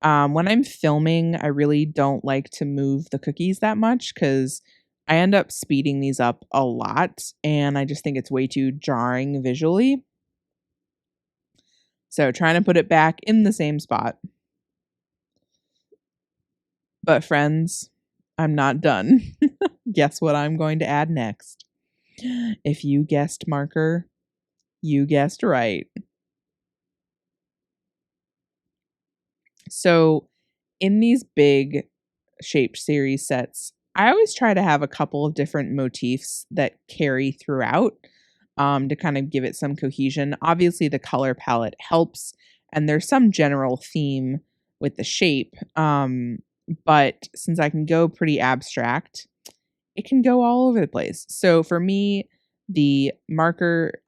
Speaker 1: When I'm filming, I really don't like to move the cookies that much because I end up speeding these up a lot and I just think it's way too jarring visually. So trying to put it back in the same spot. But friends, I'm not done. Guess what I'm going to add next? If you guessed marker, you guessed right. So, in these big shaped series sets, I always try to have a couple of different motifs that carry throughout to kind of give it some cohesion. Obviously, the color palette helps, and there's some general theme with the shape. But since I can go pretty abstract, it can go all over the place. So for me, the marker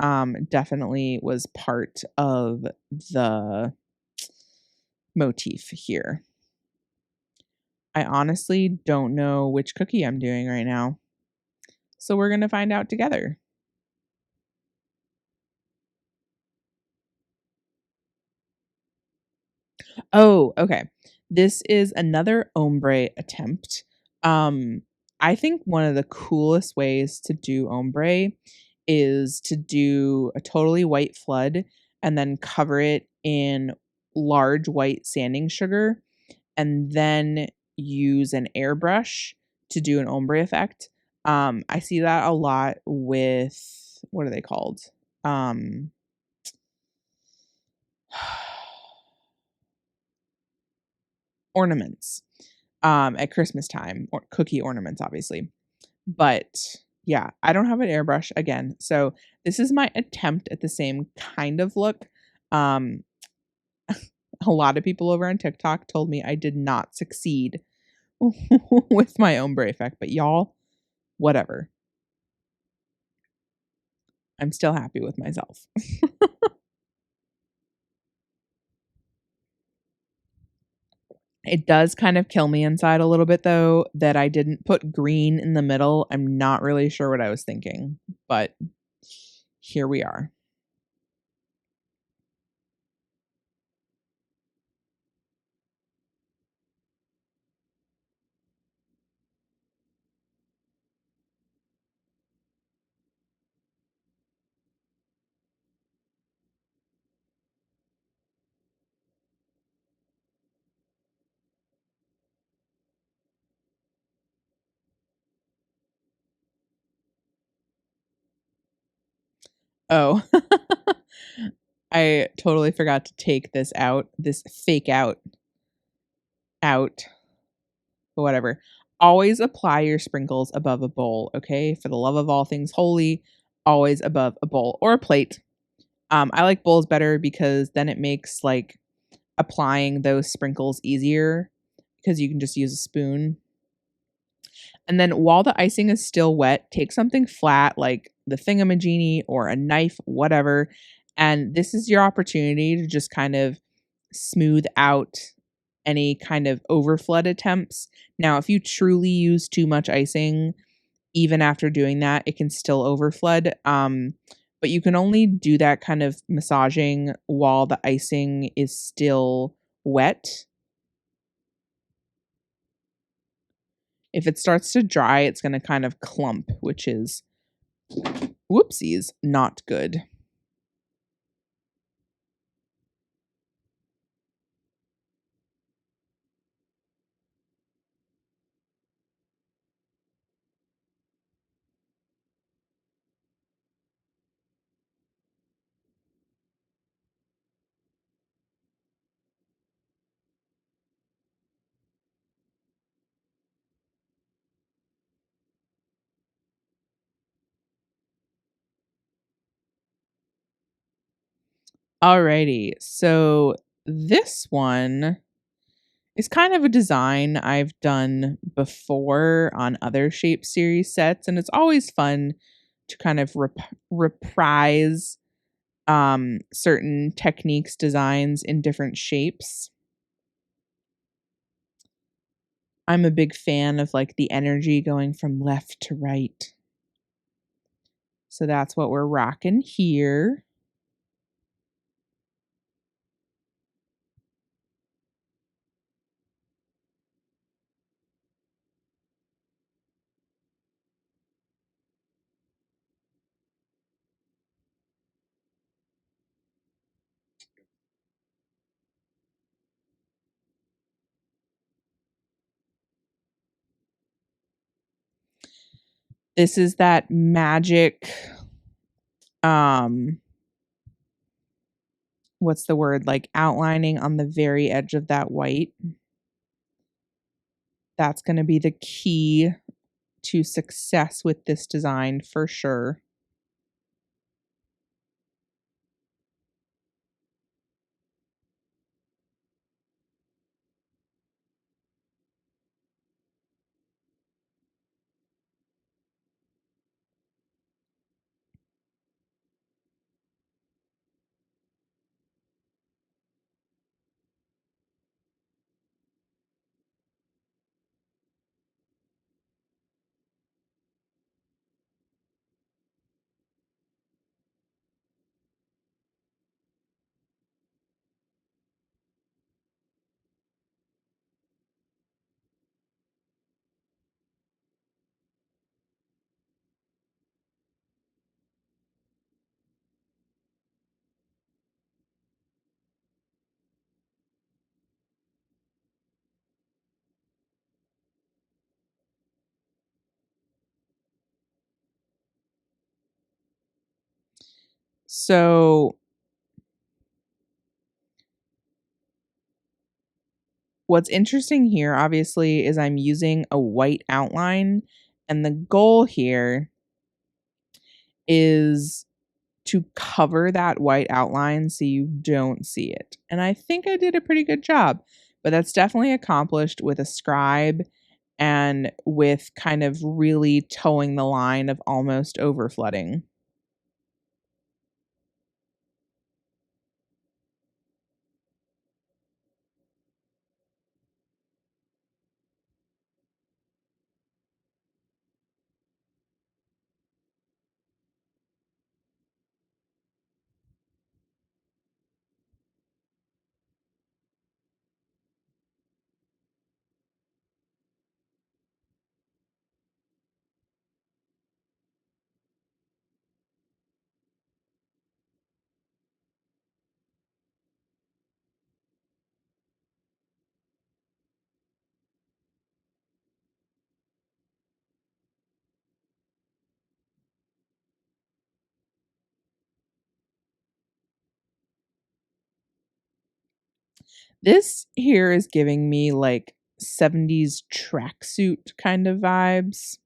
Speaker 1: definitely was part of the motif here. I honestly don't know which cookie I'm doing right now. So we're going to find out together. Oh, okay. This is another ombre attempt. Um, I think one of the coolest ways to do ombre is to do a totally white flood and then cover it in large white sanding sugar and then use an airbrush to do an ombre effect. I see that a lot with what are they called? Um ornaments at Christmas time, or cookie ornaments obviously. But yeah, I don't have an airbrush again. So this is my attempt at the same kind of look. Um a lot of people over on TikTok told me I did not succeed with my ombre effect, but y'all, whatever. I'm still happy with myself. It does kind of kill me inside a little bit though that I didn't put green in the middle. I'm not really sure what I was thinking, but here we are. Oh, I totally forgot to take this out, this fake out, but whatever. Always apply your sprinkles above a bowl, okay? For the love of all things holy, always above a bowl or a plate. I like bowls better because then it makes like applying those sprinkles easier because you can just use a spoon. And then while the icing is still wet, take something flat like the thingamajiggy or a knife, whatever. And this is your opportunity to just kind of smooth out any kind of overflood attempts. Now, if you truly use too much icing, even after doing that, it can still overflood. But you can only do that kind of massaging while the icing is still wet. If it starts to dry, it's going to kind of clump, which is whoopsies, not good. Alrighty, so this one is kind of a design I've done before on other shape series sets, and it's always fun to kind of reprise certain techniques, designs in different shapes. I'm a big fan of like the energy going from left to right. So that's what we're rocking here. This is that magic, what's the word? Like outlining on the very edge of that white. That's going to be the key to success with this design for sure. So what's interesting here, obviously, is I'm using a white outline, and the goal here is to cover that white outline so you don't see it. And I think I did a pretty good job, but that's definitely accomplished with a scribe and with kind of really towing the line of almost over flooding. This here is giving me like 70s tracksuit kind of vibes.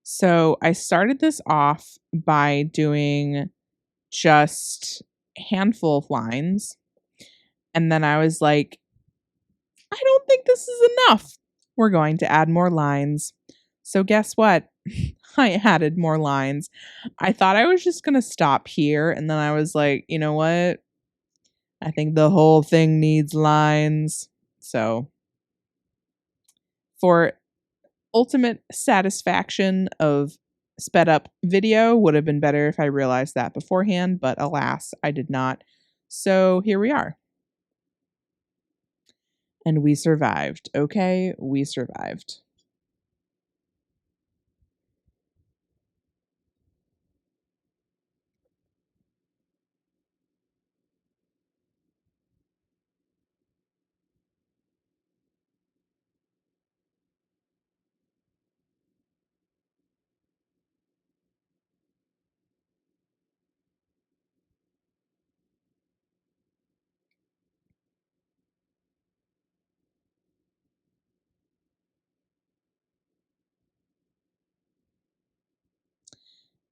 Speaker 1: So I started this off by doing just handful of lines. And then I was like, I don't think this is enough. We're going to add more lines. So guess what? I added more lines. I thought I was just going to stop here. And then I was like, you know what? I think the whole thing needs lines. So for ultimate satisfaction of sped up video, would have been better if I realized that beforehand, but alas, I did not. So here we are. And we survived. Okay, we survived.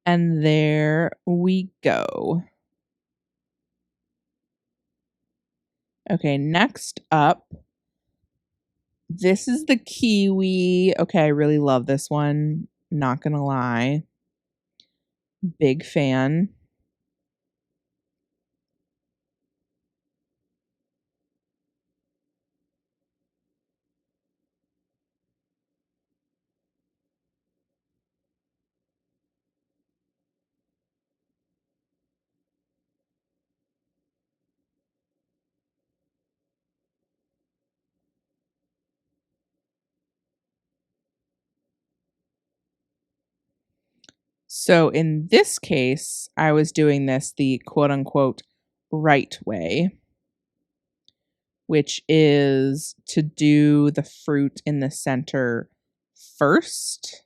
Speaker 1: And there we go. Okay, next up, This is the Kiwi. Okay, I really love this one. Not gonna lie. Big fan. So in this case, I was doing this the quote unquote right way, which is to do the fruit in the center first.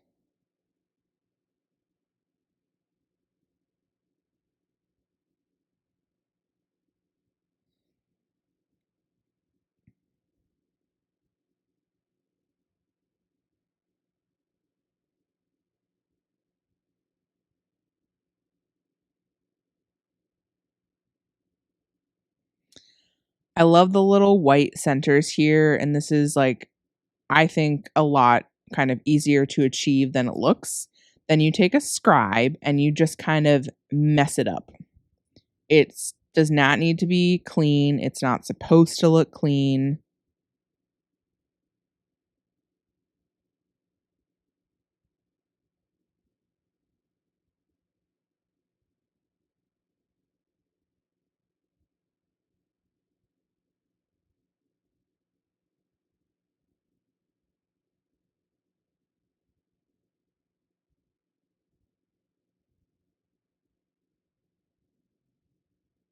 Speaker 1: I love the little white centers here, and this is like, I think, a lot kind of easier to achieve than it looks. Then you take a scribe and you just kind of mess it up. It does not need to be clean. It's not supposed to look clean.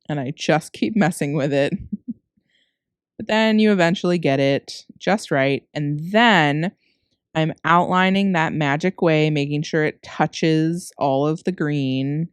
Speaker 1: And I just keep messing with it. But then you eventually get it just right. And then I'm outlining that magic way, making sure it touches all of the green.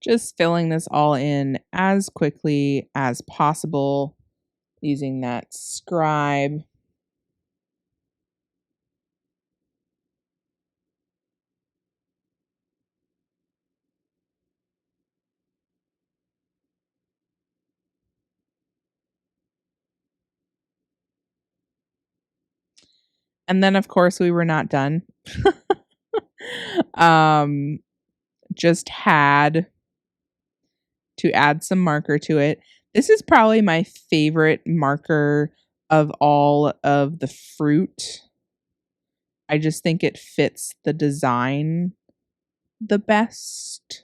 Speaker 1: Just filling this all in as quickly as possible using that scribe. And then, of course, we were not done. um, just had to add some marker to it. This is probably my favorite marker of all of the fruit. I just think it fits the design the best.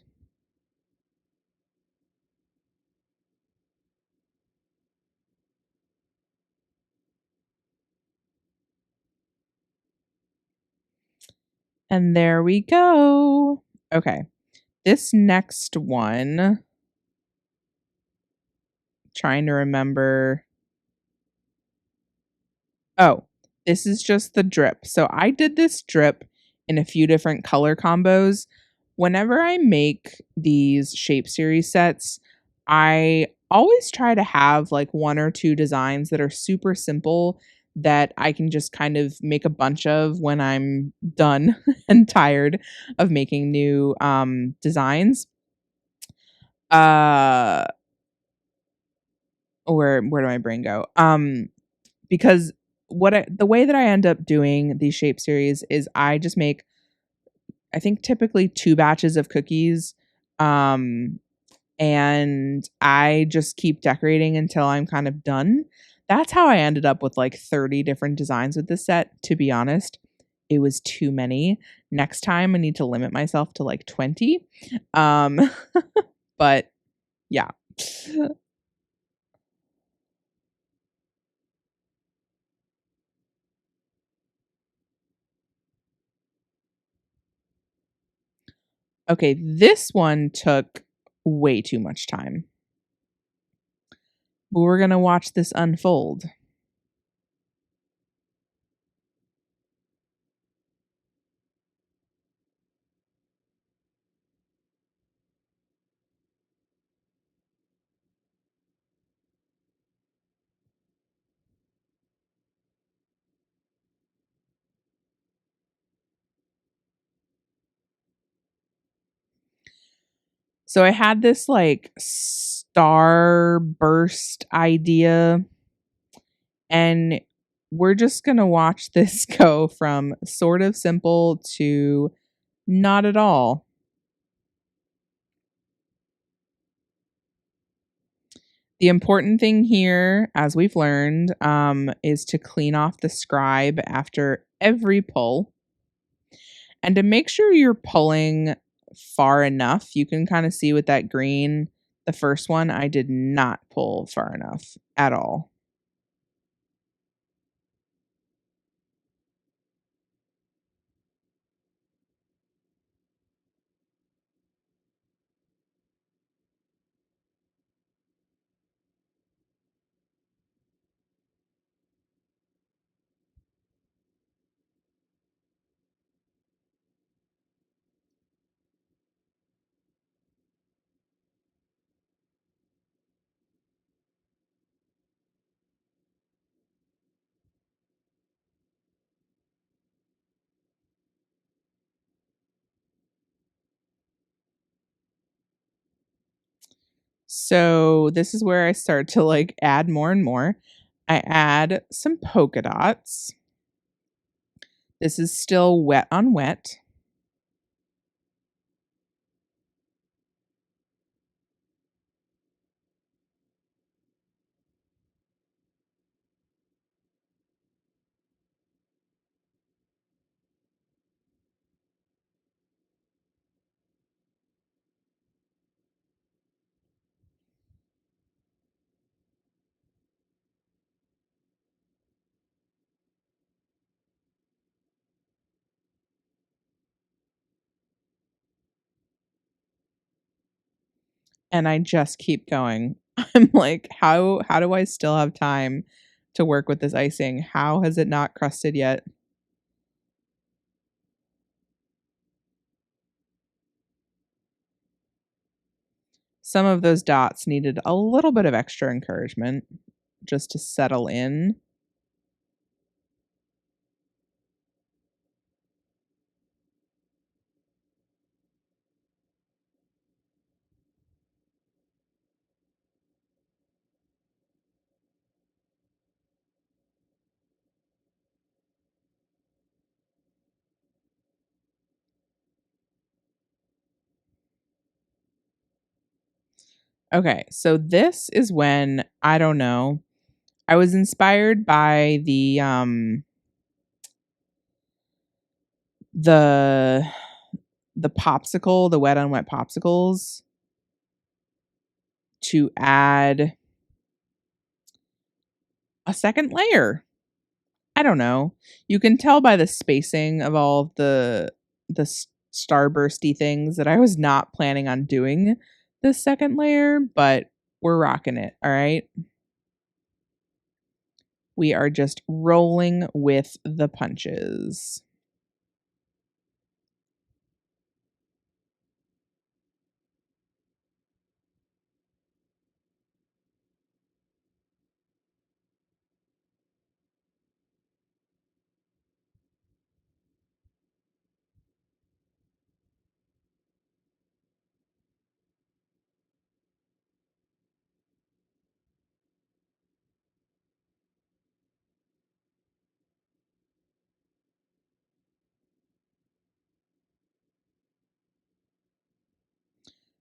Speaker 1: And there we go. Okay. This next one, trying to remember. Oh, this is just the drip. So I did this drip in a few different color combos. Whenever I make these shape series sets, I always try to have like one or two designs that are super simple that I can just kind of make a bunch of when I'm done and tired of making new designs. Uh where do my brain go? Because the way that I end up doing these shape series is I just make, I think, typically 2 batches of cookies. Um and I just keep decorating until I'm kind of done. That's how I ended up with like 30 different designs with this set, to be honest. It was too many. Next time I need to limit myself to like 20. Um but yeah. Okay, this one took way too much time. But we're going to watch this unfold. So I had this like starburst idea, and we're just going to watch this go from sort of simple to not at all. The important thing here, as we've learned, is to clean off the scribe after every pull and to make sure you're pulling far enough. You can kind of see with that green, the first one, I did not pull far enough at all. So this is where I start to like add more and more. I add some polka dots. This is still wet on wet. And I just keep going. I'm like, how do I still have time to work with this icing? How has it not crusted yet? Some of those dots needed a little bit of extra encouragement just to settle in. Okay, so this is when, I don't know, I was inspired by the the popsicle, the wet on wet popsicles to add a second layer. I don't know. You can tell by the spacing of all of the starbursty things that I was not planning on doing this second layer, but we're rocking it, all right? We are just rolling with the punches.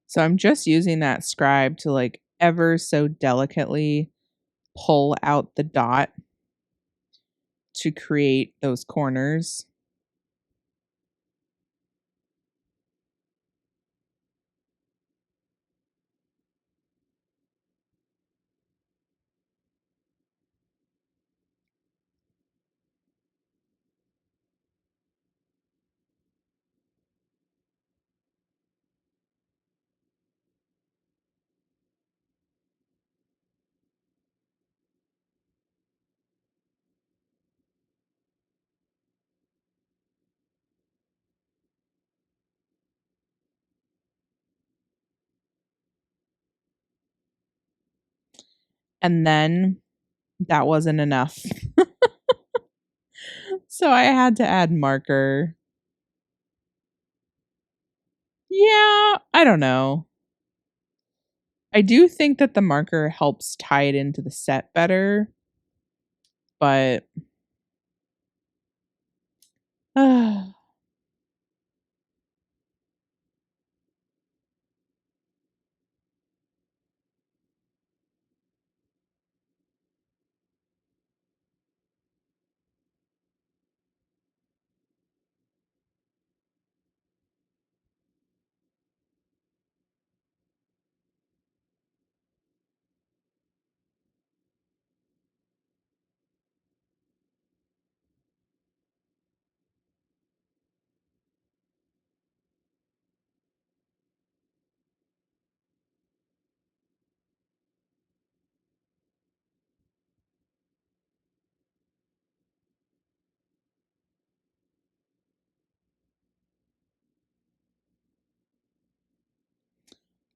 Speaker 1: So I'm just using that scribe to like ever so delicately pull out the dot to create those corners. And then that wasn't enough. So I had to add marker. Yeah, I don't know. I do think that the marker helps tie it into the set better, but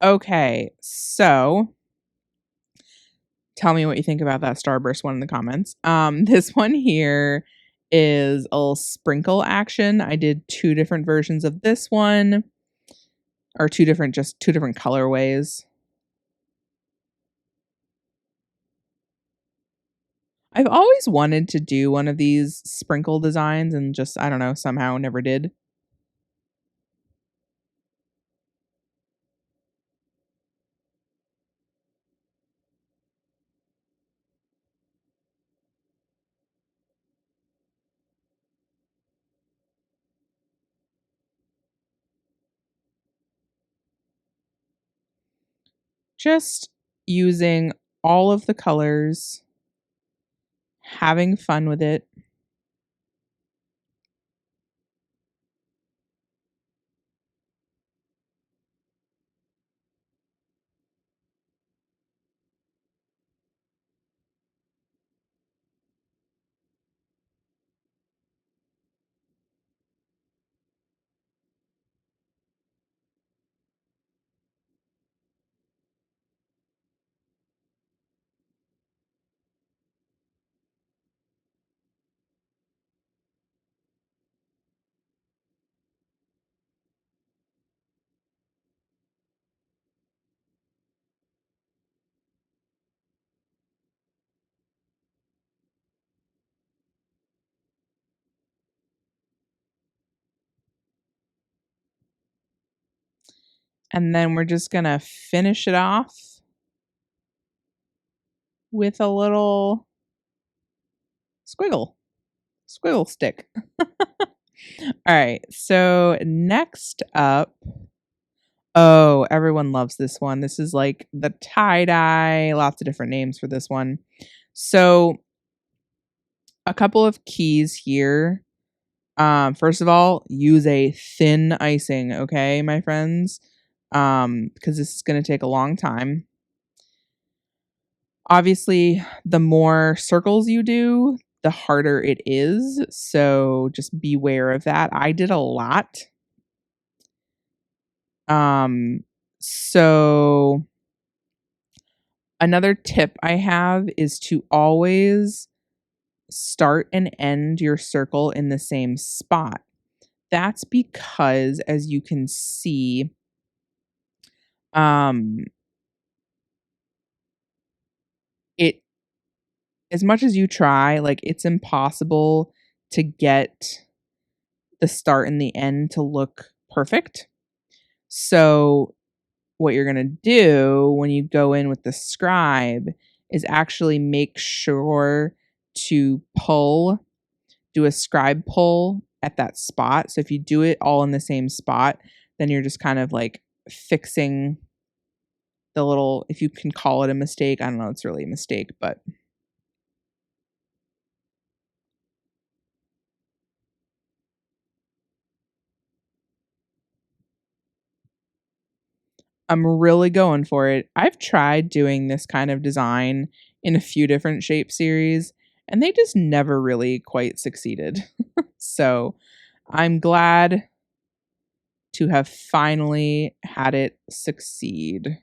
Speaker 1: okay, so tell me what you think about that Starburst one in the comments. This one here is a little sprinkle action. I did 2 different versions of this one, or 2 different colorways. I've always wanted to do one of these sprinkle designs and just, I don't know, somehow never did. Just using all of the colors, having fun with it. And then we're just gonna finish it off with a little squiggle stick. All right, so next up, oh, everyone loves this one. This is like the tie-dye, lots of different names for this one. So a couple of keys here. First of all, use a thin icing, okay, my friends? Because this is going to take a long time. Obviously, the more circles you do, the harder it is. So just beware of that. I did a lot. So another tip I have is to always start and end your circle in the same spot. That's because, as you can see, um, it as much as you try, like, it's impossible to get the start and the end to look perfect. So, what you're gonna do when you go in with the scribe is actually make sure to do a scribe pull at that spot. So if you do it all in the same spot, then you're just kind of like fixing the little, if you can call it a mistake. I don't know, it's really a mistake, but I'm really going for it. I've tried doing this kind of design in a few different shape series, and they just never really quite succeeded. So I'm glad to have finally had it succeed.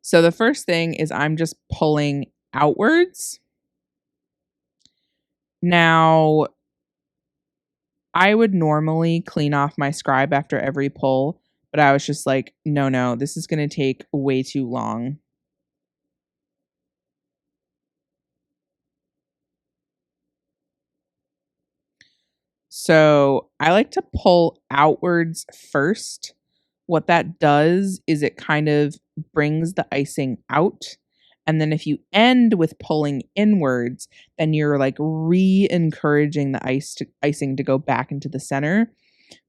Speaker 1: So the first thing is I'm just pulling outwards. Now, I would normally clean off my scribe after every pull, but I was just like, no, this is going to take way too long. So I like to pull outwards first. What that does is it kind of brings the icing out. And then if you end with pulling inwards, then you're like re-encouraging the icing to go back into the center.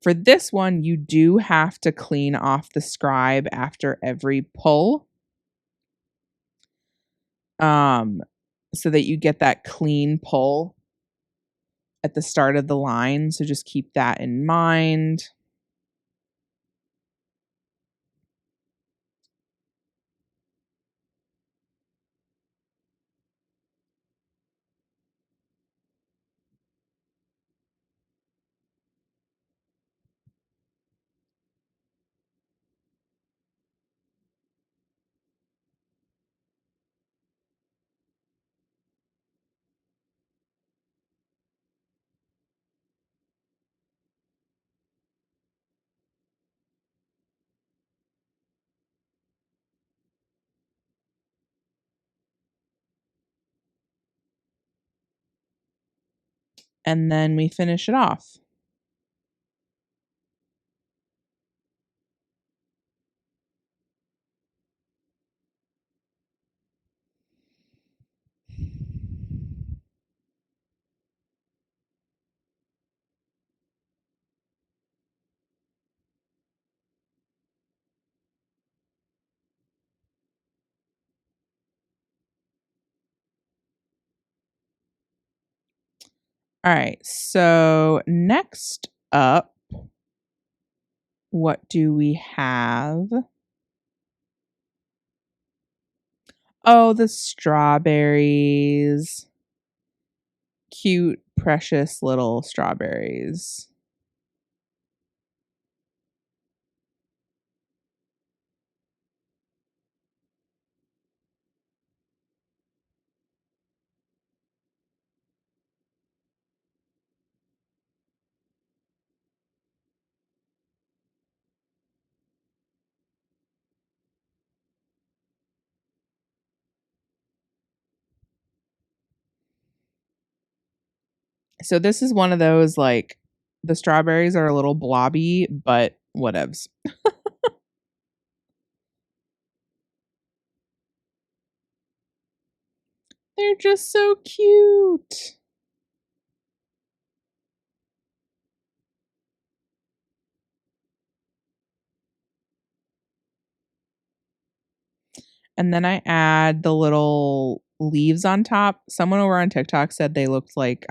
Speaker 1: For this one, you do have to clean off the scribe after every pull. So that you get that clean pull at the start of the line. So just keep that in mind. And then we finish it off. All right, so next up, what do we have? Oh, the strawberries. Cute, precious little strawberries. So this is one of those, like, the strawberries are a little blobby, but whatevs. They're just so cute. And then I add the little leaves on top. Someone over on TikTok said they looked like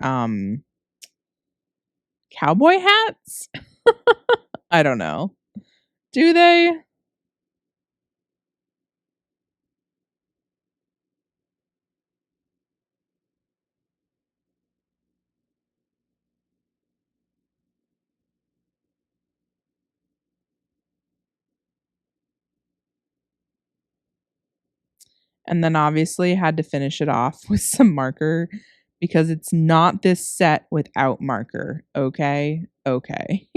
Speaker 1: cowboy hats. I don't know. Do they? And then obviously had to finish it off with some marker because it's not this set without marker. Okay. Okay.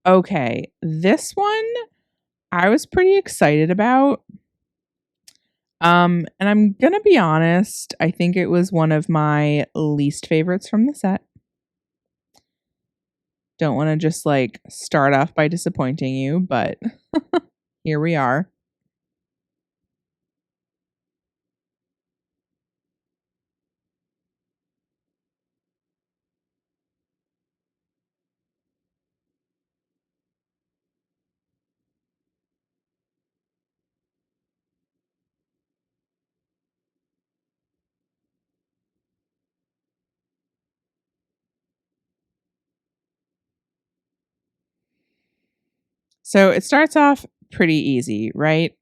Speaker 1: Okay. This one I was pretty excited about. And I'm gonna be honest, I think it was one of my least favorites from the set. Don't want to just like start off by disappointing you, but here we are. So it starts off pretty easy, right?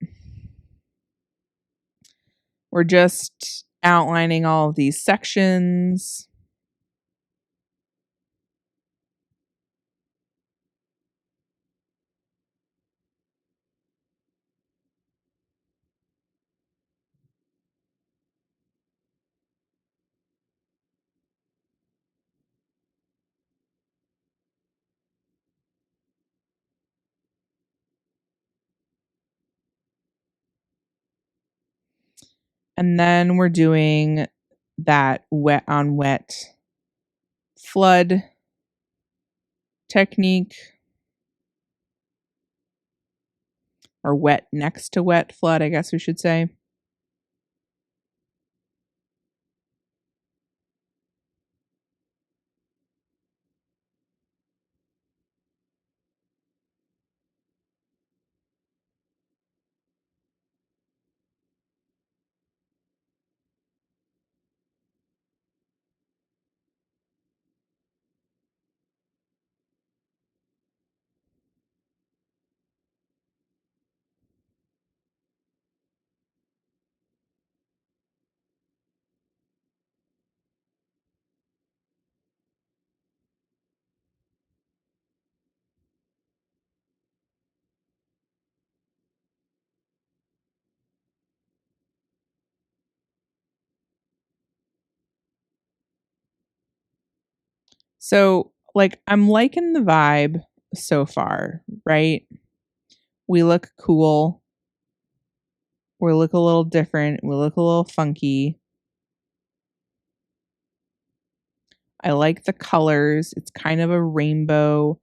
Speaker 1: We're just outlining all of these sections. And then we're doing that wet on wet flood technique, or wet next to wet flood, I guess we should say. So, like, I'm liking the vibe so far, right? We look cool. We look a little different. We look a little funky. I like the colors. It's kind of a rainbow-esque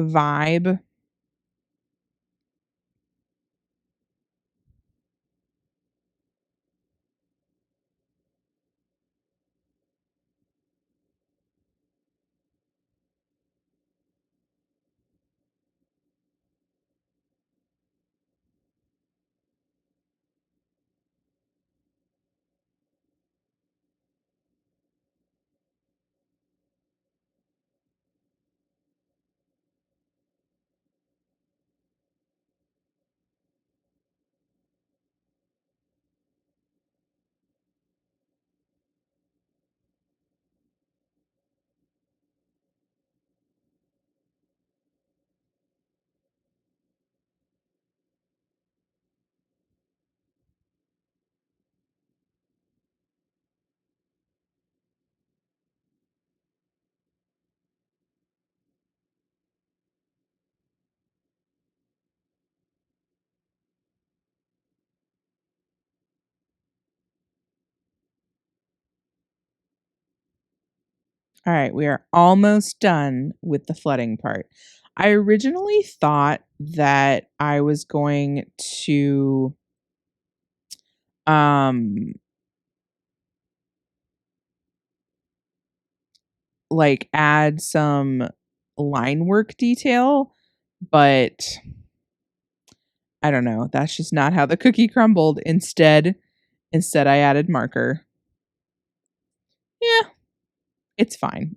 Speaker 1: vibe. All right, we are almost done with the flooding part. I originally thought that I was going to um like add some line work detail, but I don't know. That's just not how the cookie crumbled. Instead I added marker. Yeah, it's fine.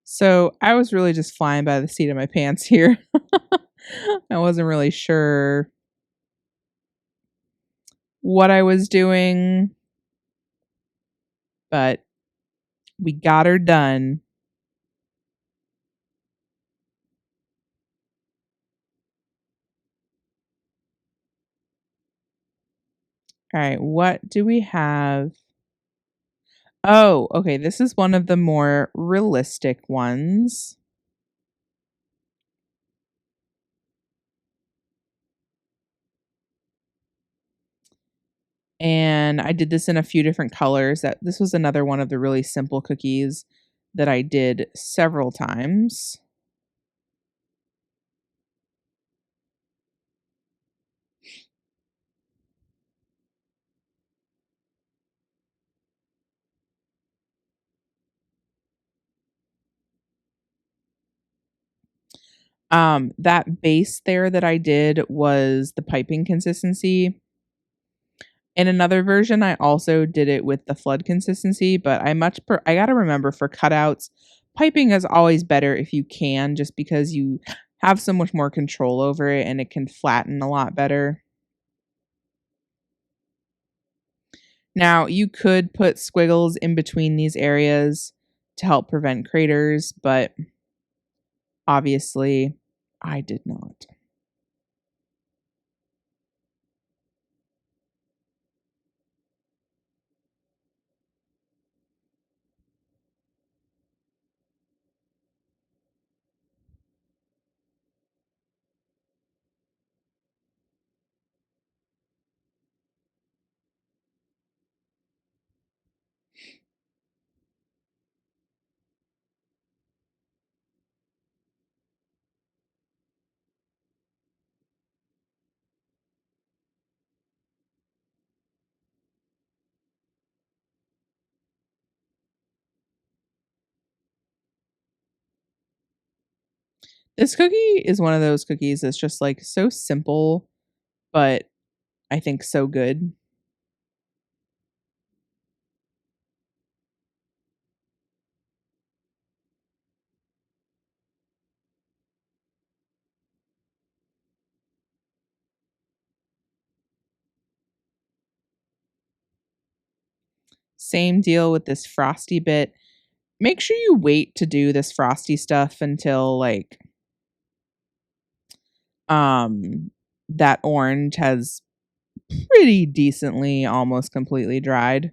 Speaker 1: So I was really just flying by the seat of my pants here. I wasn't really sure what I was doing, but we got her done. right, what do we have? Oh, okay, this is one of the more realistic ones. And I did this in a few different colors. This was another one of the really simple cookies that I did several times. That base there that I did was the piping consistency. In another version, I also did it with the flood consistency, but I gotta remember for cutouts, piping is always better if you can, just because you have so much more control over it and it can flatten a lot better. Now, you could put squiggles in between these areas to help prevent craters, but obviously I did not. This cookie is one of those cookies that's just like so simple, but I think so good. Same deal with this frosty bit. Make sure you wait to do this frosty stuff until like um that orange has pretty decently almost completely dried.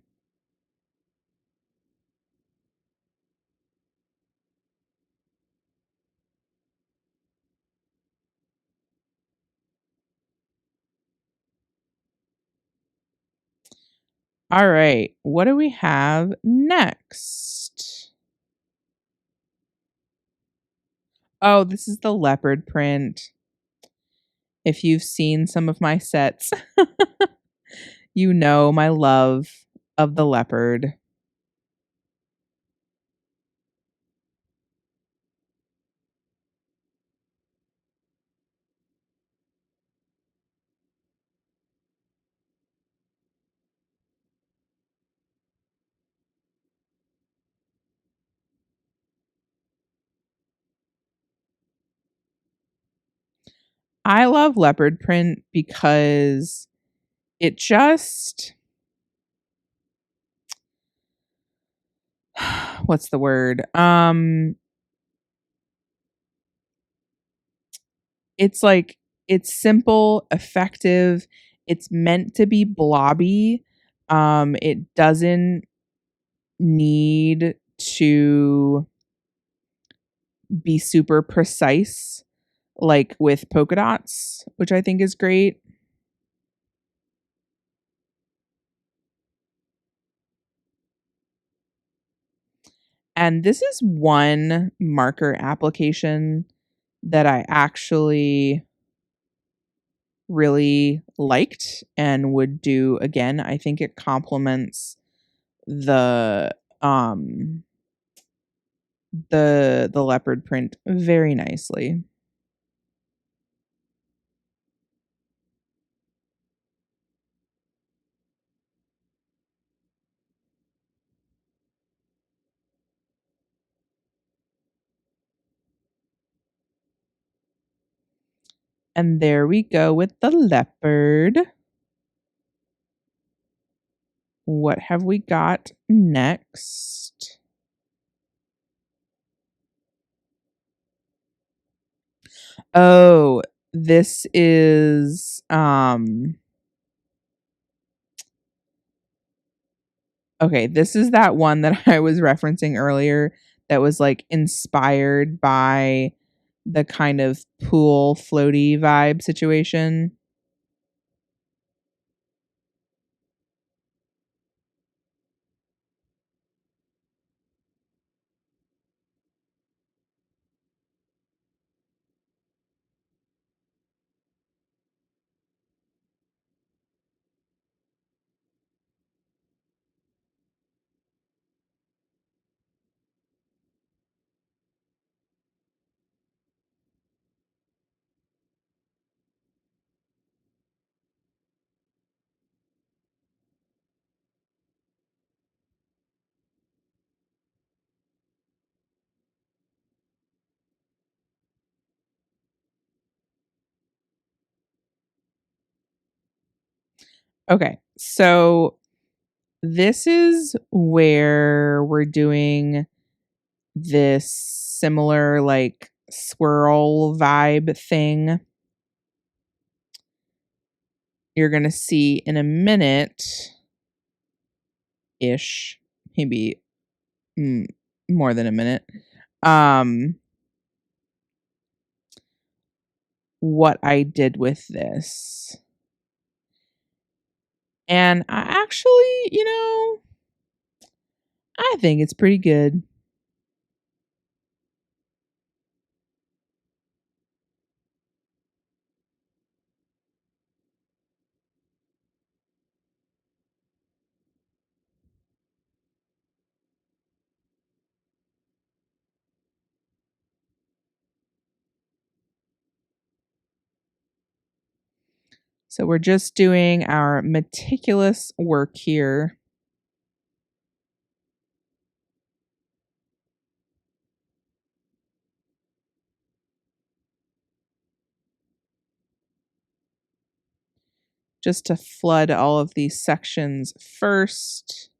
Speaker 1: All right, what do we have next? Oh, this is the leopard print. If you've seen some of my sets, you know my love of the leopard. I love leopard print because it just what's the word? It's like it's simple, effective. It's meant to be blobby. It doesn't need to be super precise like with polka dots, which I think is great. And this is one marker application that I actually really liked and would do again. I think it complements the um the leopard print very nicely. And there we go with the leopard. What have we got next? Oh, this is Okay, this is that one that I was referencing earlier that was like inspired by the kind of pool floaty vibe situation. Okay, so this is where we're doing this similar like swirl vibe thing. You're going to see in a minute ish, maybe more than a minute. What I did with this. And I actually, I think it's pretty good. So we're just doing our meticulous work here. Just to flood all of these sections first.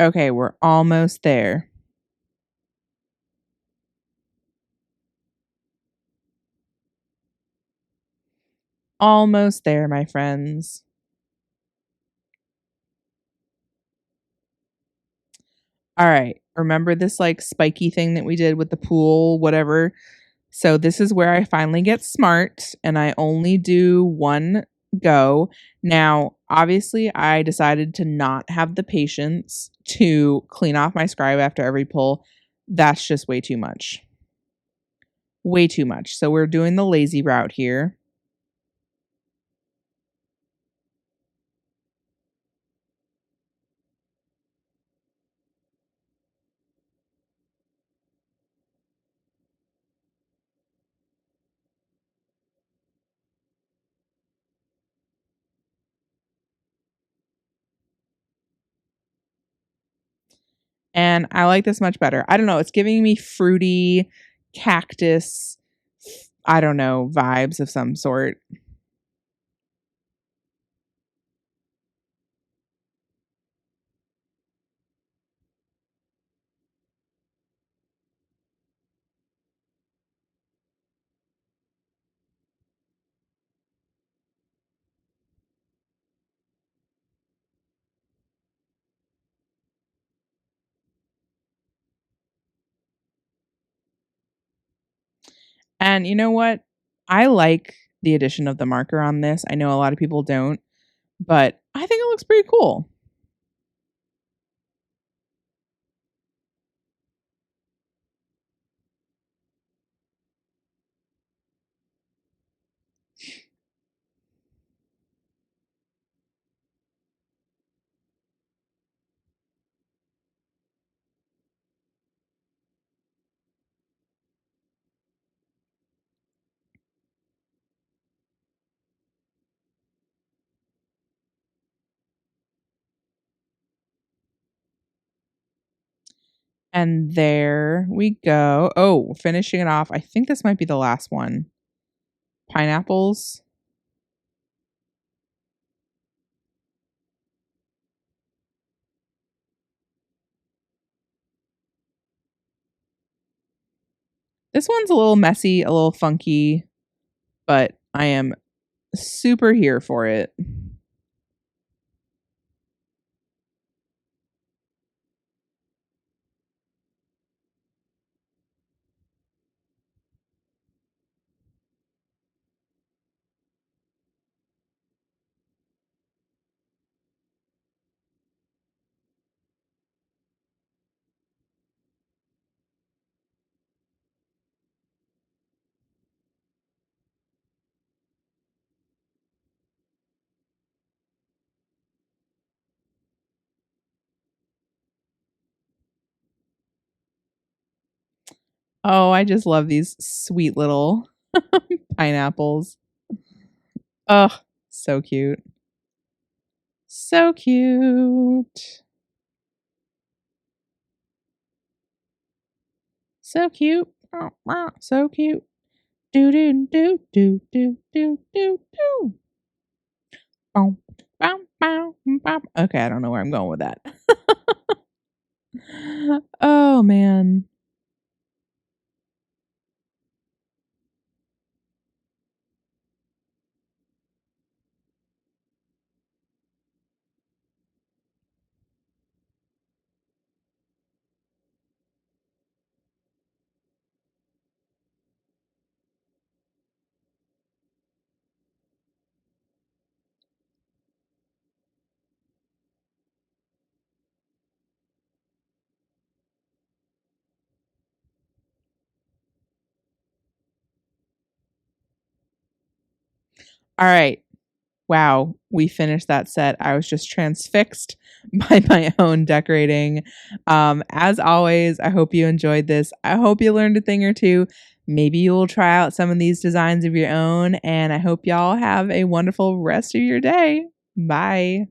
Speaker 1: Okay, we're almost there. Almost there, my friends. All right. Remember this like spiky thing that we did with the pool, whatever? So this is where I finally get smart and I only do one go. Now, obviously, I decided to not have the patience to clean off my scribe after every pull. That's just way too much. Way too much. So we're doing the lazy route here. And I like this much better. I don't know. It's giving me fruity cactus, I don't know, vibes of some sort. And you know what? I like the addition of the marker on this. I know a lot of people don't, but I think it looks pretty cool. And there we go. Oh, finishing it off. I think this might be the last one. Pineapples. This one's a little messy, a little funky, but I am super here for it. Oh, I just love these sweet little pineapples. Oh, so cute. So cute. So cute. So cute. Do do do do do do do do. Bow, bow, bow, bow. Okay, I don't know where I'm going with that. Oh man. All right. Wow, we finished that set. I was just transfixed by my own decorating. As always, I hope you enjoyed this. I hope you learned a thing or two. Maybe you'll try out some of these designs of your own, and I hope y'all have a wonderful rest of your day. Bye.